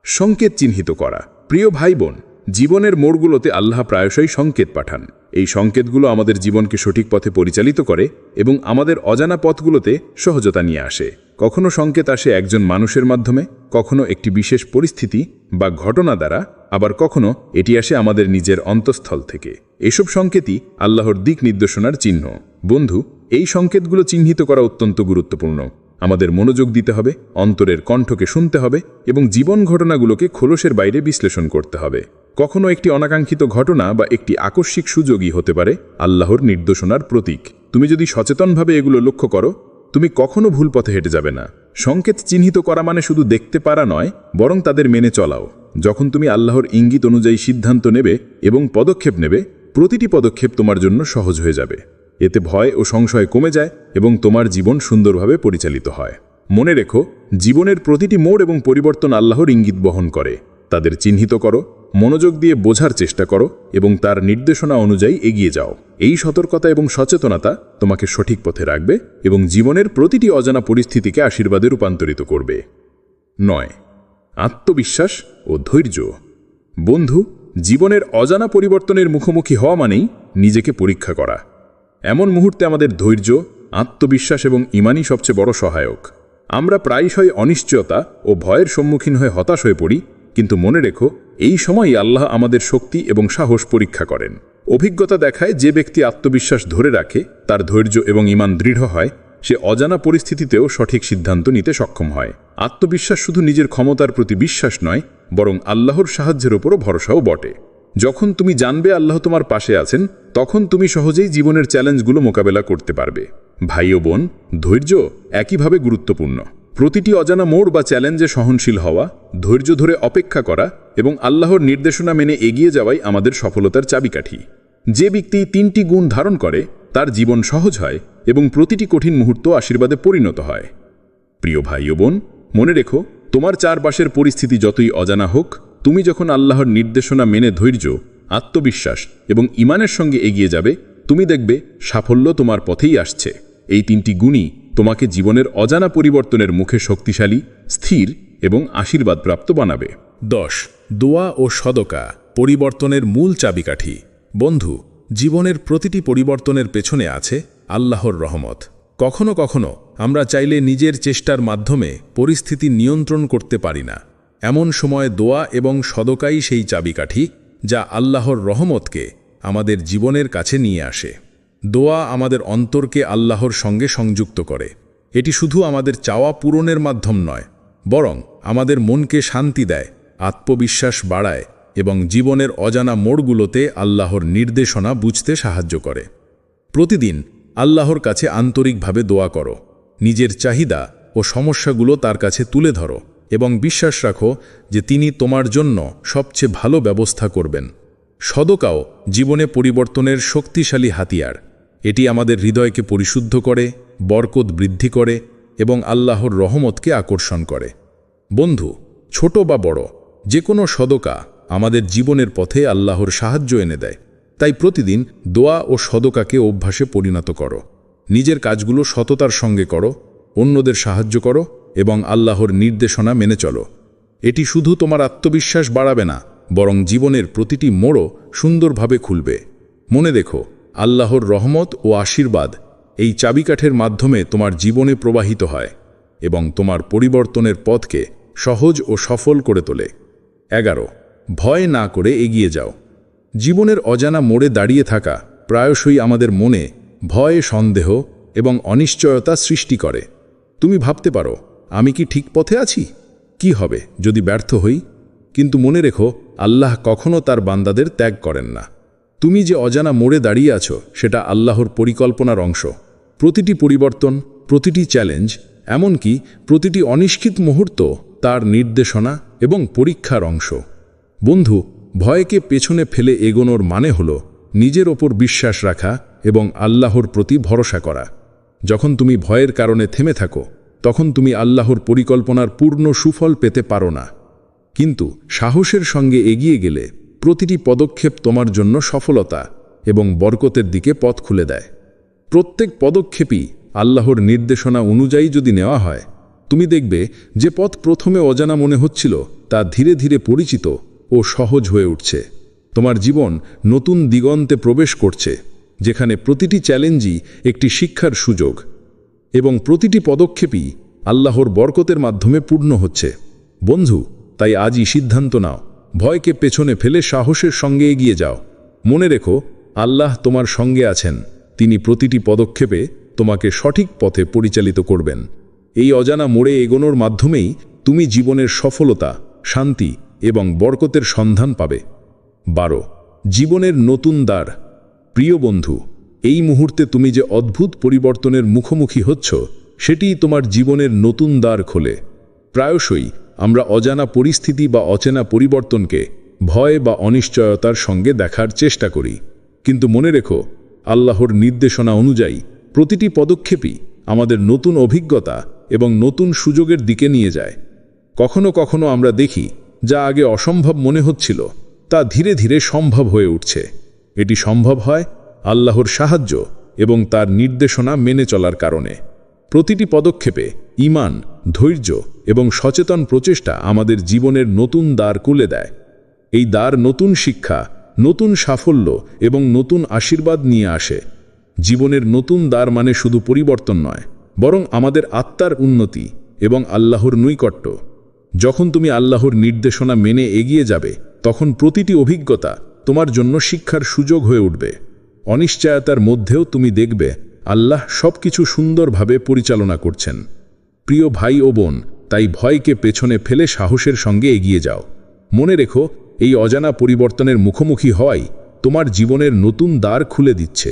সংকেত চিহ্নিত করা। প্রিয় ভাই বোন, জীবনের মোড়গুলোতে আল্লাহ প্রায়শই সংকেত পাঠান। এই সংকেতগুলো আমাদের জীবনকে সঠিক পথে পরিচালিত করে এবং আমাদের অজানা পথগুলোতে সহজতা নিয়ে আসে। কখনো সংকেত আসে একজন মানুষের মাধ্যমে, কখনো একটি বিশেষ পরিস্থিতি বা ঘটনা দ্বারা, আবার কখনো এটি আসে আমাদের নিজের অন্তঃস্থল থেকে। এসব সংকেতই আল্লাহর দিক নির্দেশনার চিহ্ন। বন্ধু, এই সংকেতগুলো চিহ্নিত করা অত্যন্ত গুরুত্বপূর্ণ। আমাদের মনোযোগ দিতে হবে, অন্তরের কণ্ঠকে শুনতে হবে এবং জীবন ঘটনাগুলোকে খোলসের বাইরে বিশ্লেষণ করতে হবে। কখনো একটি অনাকাঙ্ক্ষিত ঘটনা বা একটি আকস্মিক সুযোগই হতে পারে আল্লাহর নির্দেশনার প্রতীক। তুমি যদি সচেতনভাবে এগুলো লক্ষ্য করো, তুমি কখনো ভুল পথে হেঁটে যাবে না। সংকেত চিহ্নিত করা মানে শুধু দেখতে পারা নয়, বরং তাদের মেনে চলাও। যখন তুমি আল্লাহর ইঙ্গিত অনুযায়ী সিদ্ধান্ত নেবে এবং পদক্ষেপ নেবে, প্রতিটি পদক্ষেপ তোমার জন্য সহজ হয়ে যাবে। এতে ভয় ও সংশয় কমে যায় এবং তোমার জীবন সুন্দরভাবে পরিচালিত হয়। মনে রেখো, জীবনের প্রতিটি মোড় এবং পরিবর্তন আল্লাহর ইঙ্গিত বহন করে। তাদের চিহ্নিত করো, মনোযোগ দিয়ে বোঝার চেষ্টা করো এবং তার নির্দেশনা অনুযায়ী এগিয়ে যাও। এই সতর্কতা এবং সচেতনতা তোমাকে সঠিক পথে রাখবে এবং জীবনের প্রতিটি অজানা পরিস্থিতিকে আশীর্বাদে রূপান্তরিত করবে। 9. আত্মবিশ্বাস ও ধৈর্য। বন্ধু, জীবনের অজানা পরিবর্তনের মুখোমুখি হওয়া মানেই নিজেকে পরীক্ষা করা। এমন মুহূর্তে আমাদের ধৈর্য, আত্মবিশ্বাস এবং ঈমানই সবচেয়ে বড় সহায়ক। আমরা প্রায়শই অনিশ্চয়তা ও ভয়ের সম্মুখীন হয়ে হতাশ হয়ে পড়ি, কিন্তু মনে রেখো, এই সময়ই আল্লাহ আমাদের শক্তি এবং সাহস পরীক্ষা করেন। অভিজ্ঞতা দেখায়, যে ব্যক্তি আত্মবিশ্বাস ধরে রাখে, তার ধৈর্য এবং ঈমান দৃঢ় হয়, সে অজানা পরিস্থিতিতেও সঠিক সিদ্ধান্ত নিতে সক্ষম হয়। আত্মবিশ্বাস শুধু নিজের ক্ষমতার প্রতি বিশ্বাস নয়, বরং আল্লাহর সাহায্যের উপরও ভরসাও বটে। যখন তুমি জানবে আল্লাহ তোমার পাশে আছেন, তখন তুমি সহজেই জীবনের চ্যালেঞ্জগুলো মোকাবেলা করতে পারবে। ভাই ও বোন, ধৈর্য একইভাবে গুরুত্বপূর্ণ। প্রতিটি অজানা মোড় বা চ্যালেঞ্জে সহনশীল হওয়া, ধৈর্য ধরে অপেক্ষা করা এবং আল্লাহর নির্দেশনা মেনে এগিয়ে যাওয়াই আমাদের সফলতার চাবিকাঠি। যে ব্যক্তি 3টি গুণ ধারণ করে, তার জীবন সহজ হয় এবং প্রতিটি কঠিন মুহূর্ত আশীর্বাদে পরিণত হয়। প্রিয় ভাই ও বোন, মনে রেখো, তোমার চারপাশের পরিস্থিতি যতই অজানা হোক, তুমি যখন আল্লাহর নির্দেশনা মেনে ধৈর্য, আত্মবিশ্বাস এবং ঈমানের সঙ্গে এগিয়ে যাবে, তুমি দেখবে সাফল্য তোমার পথেই আসছে। এই 3টি গুণই তোমাকে জীবনের অজানা পরিবর্তনের মুখে শক্তিশালী, স্থির এবং আশীর্বাদপ্রাপ্ত বানাবে। 10. দোয়া ও সদকা, পরিবর্তনের মূল চাবিকাঠি। বন্ধু, জীবনের প্রতিটি পরিবর্তনের পেছনে আছে আল্লাহর রহমত। কখনো কখনো আমরা চাইলে নিজের চেষ্টার মাধ্যমে পরিস্থিতি নিয়ন্ত্রণ করতে পারি না। এমন সময় দোয়া এবং সদকাই সেই চাবিকাঠি, যা আল্লাহর রহমতকে আমাদের জীবনের কাছে নিয়ে আসে। দোয়া আমাদের অন্তরকে আল্লাহর সঙ্গে সংযুক্ত করে। এটি শুধু আমাদের চাওয়া পূরণের মাধ্যম নয়, বরং আমাদের মনকে শান্তি দেয়, আত্মবিশ্বাস বাড়ায় এবং জীবনের অজানা মোড়গুলোতে আল্লাহর নির্দেশনা বুঝতে সাহায্য করে। প্রতিদিন আল্লাহর কাছে আন্তরিকভাবে দোয়া করো। নিজের চাহিদা ও সমস্যাগুলো তার কাছে তুলে ধরো এবং বিশ্বাস রাখো যে তিনি তোমার জন্য সবচেয়ে ভালো ব্যবস্থা করবেন। সদকাও জীবনে পরিবর্তনের শক্তিশালী হাতিয়ার। এটি আমাদের হৃদয়কে পরিশুদ্ধ করে, বরকত বৃদ্ধি করে এবং আল্লাহর রহমতকে আকর্ষণ করে। বন্ধু, ছোট বা বড়, যে কোনো সদকা আমাদের জীবনের পথে আল্লাহর সাহায্য এনে দেয়। তাই প্রতিদিন দোয়া ও সদকাকে অভ্যাসে পরিণত করো। নিজের কাজগুলো সততার সঙ্গে করো, অন্যদের সাহায্য করো এবং আল্লাহর নির্দেশনা মেনে চলো। এটি শুধু তোমার আত্মবিশ্বাস বাড়াবে না, বরং জীবনের প্রতিটি মোড়ও সুন্দরভাবে খুলবে। মনে দেখো, আল্লাহর রহমত ও আশীর্বাদ এই চাবিকাঠের মাধ্যমে তোমার জীবনে প্রবাহিত হয় এবং তোমার পরিবর্তনের পথকে সহজ ও সফল করে তোলে। 11. ভয় না করে এগিয়ে যাও। জীবনের অজানা মোড়ে দাঁড়িয়ে থাকা প্রায়শই আমাদের মনে ভয়, সন্দেহ এবং অনিশ্চয়তা সৃষ্টি করে। তুমি ভাবতে পারো, আমি কি ঠিক পথে আছি? কি হবে যদি ব্যর্থ হই? কিন্তু মনে রেখো, আল্লাহ কখনো তার বান্দাদের ত্যাগ করেন না। তুমি যে অজানা মোড়ে দাঁড়িয়ে আছো, সেটা আল্লাহর পরিকল্পনার অংশ। প্রতিটি পরিবর্তন, প্রতিটি চ্যালেঞ্জ, এমনকি প্রতিটি অনিশ্চিত মুহূর্ত তার নির্দেশনা এবং পরীক্ষার অংশ। বন্ধু, ভয়কে পেছনে ফেলে এগোনোর মানে হল নিজের ওপর বিশ্বাস রাখা এবং আল্লাহর প্রতি ভরসা করা। যখন তুমি ভয়ের কারণে থেমে থাকো, তখন তুমি আল্লাহর পরিকল্পনার পূর্ণ সুফল পেতে পারো না। কিন্তু সাহসের সঙ্গে এগিয়ে গেলে প্রতিটি পদক্ষেপ তোমার জন্য সফলতা এবং বরকতের দিকে পথ খুলে দেয়। প্রত্যেক পদক্ষেপই আল্লাহর নির্দেশনা অনুযায়ী যদি নেওয়া হয়, তুমি দেখবে যে পথ প্রথমে অজানা মনে হচ্ছিল তা ধীরে ধীরে পরিচিত ও সহজ হয়ে উঠছে। তোমার জীবন নতুন দিগন্তে প্রবেশ করছে, যেখানে প্রতিটি চ্যালেঞ্জই একটি শিক্ষার সুযোগ এবং প্রতিটি পদক্ষেপই আল্লাহর বরকতের মাধ্যমে পূর্ণ হচ্ছে। বন্ধু, তাই আজই সিদ্ধান্ত নাও, ভয়কে পেছনে ফেলে সাহসের সঙ্গে এগিয়ে যাও। মনে রেখো, আল্লাহ তোমার সঙ্গে আছেন। তিনি প্রতিটি পদক্ষেপে তোমাকে সঠিক পথে পরিচালিত করবেন। এই অজানা মোড়ে এগোনোর মাধ্যমেই তুমি জীবনের সফলতা, শান্তি এবং বরকতের সন্ধান পাবে। 12. জীবনের নতুন দ্বার। প্রিয় বন্ধু, এই মুহূর্তে তুমি যে অদ্ভুত পরিবর্তনের মুখোমুখি হচ্ছ, সেটিই তোমার জীবনের নতুন দ্বার খোলে। প্রায়শই আমরা অজানা পরিস্থিতি বা অচেনা পরিবর্তনকে ভয় বা অনিশ্চয়তার সঙ্গে দেখার চেষ্টা করি। কিন্তু মনে রেখো, আল্লাহর নির্দেশনা অনুযায়ী প্রতিটি পদক্ষেপই আমাদের নতুন অভিজ্ঞতা এবং নতুন সুযোগের দিকে নিয়ে যায়। কখনো কখনো আমরা দেখি যা আগে অসম্ভব মনে হচ্ছিল, তা ধীরে ধীরে সম্ভব হয়ে উঠছে। এটি সম্ভব হয় আল্লাহর সাহায্য এবং তার নির্দেশনা মেনে চলার কারণে। প্রতিটি পদক্ষেপে ঈমান, ধৈর্য এবং সচেতন প্রচেষ্টা আমাদের জীবনের নতুন দ্বার খুলে দেয়। এই দ্বার নতুন শিক্ষা, নতুন সাফল্য এবং নতুন আশীর্বাদ নিয়ে আসে। জীবনের নতুন দ্বার মানে শুধু পরিবর্তন নয়, বরং আমাদের আত্মার উন্নতি এবং আল্লাহর নৈকট্য। যখন তুমি আল্লাহর নির্দেশনা মেনে এগিয়ে যাবে, তখন প্রতিটি অভিজ্ঞতা তোমার জন্য শিক্ষার সুযোগ হয়ে উঠবে। অনিশ্চয়তার মধ্যেও তুমি দেখবে আল্লাহ সবকিছু সুন্দরভাবে পরিচালনা করছেন। প্রিয় ভাই ও বোন, তাই ভয়কে পেছনে ফেলে সাহসের সঙ্গে এগিয়ে যাও। মনে রেখো, এই অজানা পরিবর্তনের মুখোমুখি হওয়াই তোমার জীবনের নতুন দ্বার খুলে দিচ্ছে।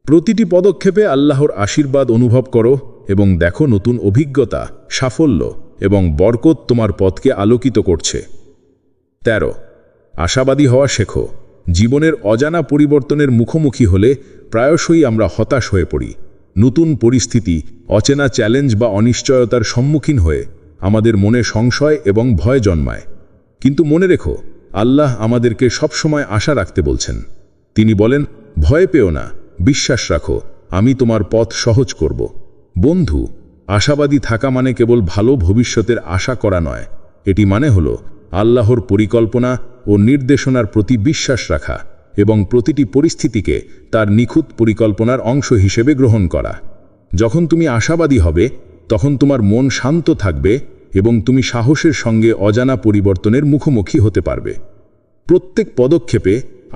প্রতিটি পদক্ষেপে আল্লাহর আশীর্বাদ অনুভব করো এবং দেখো নতুন অভিজ্ঞতা, সাফল্য এবং বরকত তোমার পথকে আলোকিত করছে। 13. আশাবাদী হওয়া শেখো। জীবনের অজানা পরিবর্তনের মুখোমুখি হলে প্রায়শই আমরা হতাশ হয়ে পড়ি। নতুন পরিস্থিতি, অচেনা চ্যালেঞ্জ বা অনিশ্চয়তার সম্মুখীন হয়ে আমাদের মনে সংশয় এবং ভয় জন্মায়। কিন্তু মনে রেখো, আল্লাহ আমাদেরকে সবসময় আশা রাখতে বলছেন। তিনি বলেন, ভয় পেও না, বিশ্বাস রাখো, আমি তোমার পথ সহজ করব। বন্ধু, আশাবাদী থাকা মানে কেবল ভালো ভবিষ্যতের আশা করা নয়। এটি মানে হলো আল্লাহর পরিকল্পনা ও নির্দেশনার প্রতি বিশ্বাস রাখা এবং প্রতিটি পরিস্থিতিকে তার নিখুঁত পরিকল্পনার অংশ হিসেবে গ্রহণ করা। যখন তুমি আশাবাদী হবে, তখন তোমার মন শান্ত থাকবে এবং তুমি সাহসের সঙ্গে অজানা পরিবর্তনের মুখোমুখি হতে পারবে। প্রত্যেক পদক্ষেপে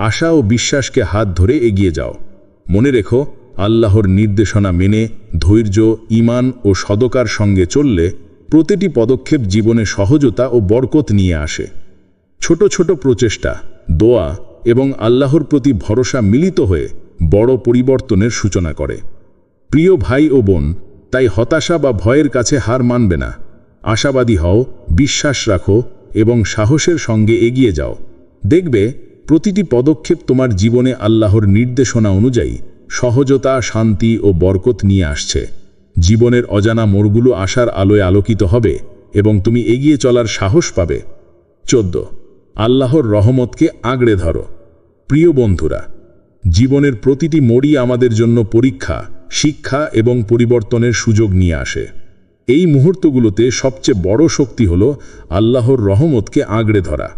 আশা ও বিশ্বাসকে হাত ধরে এগিয়ে যাও। মনে রেখো, আল্লাহর নির্দেশনা মেনে ধৈর্য, ঈমান ও সদকার সঙ্গে চললে প্রতিটি পদক্ষেপ জীবনে সহজতা ও বরকত নিয়ে আসে। ছোট ছোট প্রচেষ্টা, দোয়া এবং আল্লাহর প্রতি ভরসা মিলিত হয়ে বড় পরিবর্তনের সূচনা করে। প্রিয় ভাই ও বোন, তাই হতাশা বা ভয়ের কাছে হার মানবে না। আশাবাদী হও, বিশ্বাস রাখো এবং সাহসের সঙ্গে এগিয়ে যাও। দেখবে প্রতিটি পদক্ষেপ তোমার জীবনে আল্লাহর নির্দেশনা অনুযায়ী সহজতা, শান্তি ও বরকত নিয়ে আসছে। জীবনের অজানা মোড়গুলো আশার আলোয় আলোকিত হবে এবং তুমি এগিয়ে চলার সাহস পাবে। 14. আল্লাহর রহমতকে আঁকড়ে ধরো। প্রিয় বন্ধুরা, জীবনের প্রতিটি মোড়ই আমাদের জন্য পরীক্ষা, শিক্ষা এবং পরিবর্তনের সুযোগ নিয়ে আসে। এই মুহূর্তগুলোতে সবচেয়ে বড় শক্তি হল আল্লাহর রহমতকে আঁকড়ে ধরা।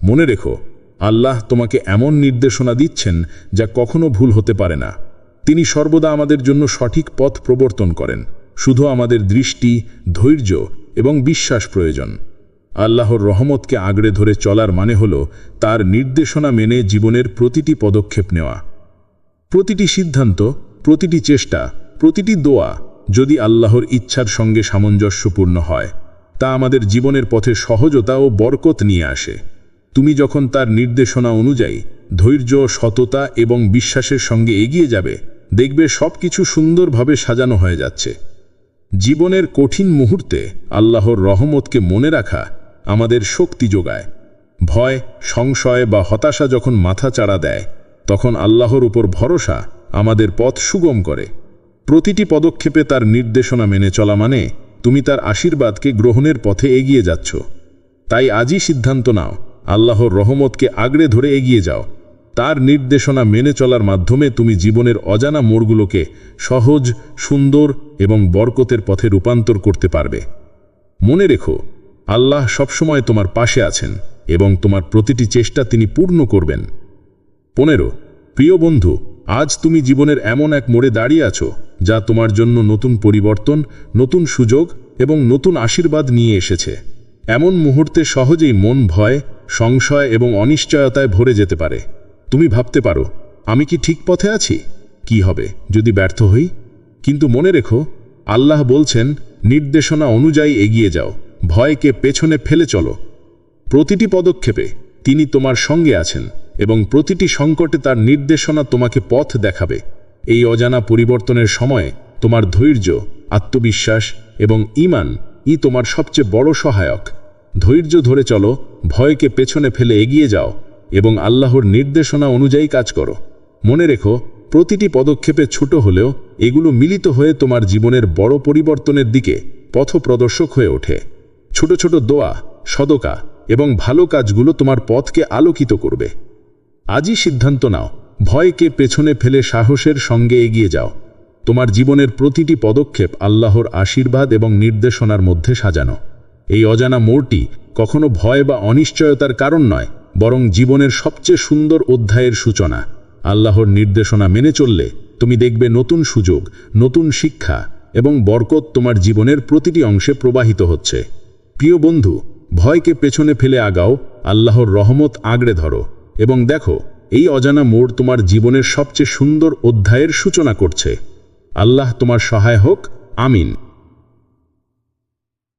মনে রেখো, আল্লাহ তোমাকে এমন নির্দেশনা দিচ্ছেন যা কখনো ভুল হতে পারে না। তিনি সর্বদা আমাদের জন্য সঠিক পথ প্রবর্তন করেন। শুধু আমাদের দৃষ্টি, ধৈর্য এবং বিশ্বাস প্রয়োজন। আল্লাহর রহমতকে আঁকড়ে ধরে চলার মানে হল তার নির্দেশনা মেনে জীবনের প্রতিটি পদক্ষেপ নেওয়া। প্রতিটি সিদ্ধান্ত, প্রতিটি চেষ্টা, প্রতিটি দোয়া যদি আল্লাহর ইচ্ছার সঙ্গে সামঞ্জস্যপূর্ণ হয়, তা আমাদের জীবনের পথে সহজতা ও বরকত নিয়ে আসে। তুমি যখন তার নির্দেশনা অনুযায়ী ধৈর্য, সততা এবং বিশ্বাসের সঙ্গে এগিয়ে যাবে, দেখবে সব কিছু সুন্দরভাবে সাজানো হয়ে যাচ্ছে। জীবনের কঠিন মুহূর্তে আল্লাহর রহমতকে মনে রাখা আমাদের শক্তি যোগায়। ভয়, সংশয় বা হতাশা যখন মাথা চাড়া দেয়, তখন আল্লাহর উপর ভরসা আমাদের পথ সুগম করে। প্রতিটি পদক্ষেপে তার নির্দেশনা মেনে চলা মানে তুমি তার আশীর্বাদকে গ্রহণের পথে এগিয়ে যাচ্ছ। তাই আজই সিদ্ধান্ত নাও, আল্লাহর রহমতকে আগড়ে ধরে এগিয়ে যাও। তার নির্দেশনা মেনে চলার মাধ্যমে তুমি জীবনের অজানা মোড়গুলোকে সহজ, সুন্দর এবং বরকতের পথে রূপান্তর করতে পারবে। মনে রেখো, আল্লাহ সবসময় তোমার পাশে আছেন এবং তোমার প্রতিটি চেষ্টা তিনি পূর্ণ করবেন। 15 প্রিয় বন্ধু, আজ তুমি জীবনের এমন এক মোড়ে দাঁড়িয়ে আছো যা তোমার জন্য নতুন পরিবর্তন, নতুন সুযোগ এবং নতুন আশীর্বাদ নিয়ে এসেছে। এমন মুহূর্তে সহজেই মন ভয়, সংশয় এবং অনিশ্চয়তায় ভরে যেতে পারে। তুমি ভাবতে পারো, আমি কি ঠিক পথে আছি? কি হবে যদি ব্যর্থ হই? কিন্তু মনে রেখো, আল্লাহ বলছেন, নির্দেশনা অনুযায়ী এগিয়ে যাও, ভয়কে পেছনে ফেলে চলো। প্রতিটি পদক্ষেপে তিনি তোমার সঙ্গে আছেন এবং প্রতিটি সংকটে তার নির্দেশনা তোমাকে পথ দেখাবে। এই অজানা পরিবর্তনের সময়ে তোমার ধৈর্য, আত্মবিশ্বাস এবং ঈমান তোমার সবচেয়ে বড় সহায়ক। ধৈর্য ধরে চলো, ভয়কে পেছনে ফেলে এগিয়ে যাও এবং আল্লাহর নির্দেশনা অনুযায়ী কাজ করো। মনে রেখো, প্রতিটি পদক্ষেপে ছোট হলেও এগুলো মিলিত হয়ে তোমার জীবনের বড় পরিবর্তনের দিকে পথপ্রদর্শক হয়ে ওঠে। ছোট ছোট দোয়া, সদকা এবং ভালো কাজগুলো তোমার পথকে আলোকিত করবে। আজই সিদ্ধান্ত নাও, ভয়কে পেছনে ফেলে সাহসের সঙ্গে এগিয়ে যাও। তোমার জীবনের প্রতিটি পদক্ষেপ আল্লাহর আশীর্বাদ এবং নির্দেশনার মধ্যে সাজানো। এই অজানা মোড়টি কখনো ভয় বা অনিশ্চয়তার কারণ নয়, বরং জীবনের সবচেয়ে সুন্দর অধ্যায়ের সূচনা। আল্লাহর নির্দেশনা মেনে চললে তুমি দেখবে নতুন সুযোগ, নতুন শিক্ষা এবং বরকত তোমার জীবনের প্রতিটি অংশে প্রবাহিত হচ্ছে। প্রিয় বন্ধু, ভয়কে পেছনে ফেলে আগাও, আল্লাহর রহমত আগড়ে ধরো এবং দেখো, এই অজানা মোড় তোমার জীবনের সবচেয়ে সুন্দর অধ্যায়ের সূচনা করছে। আল্লাহ তোমার সহায় হোক। আমিন।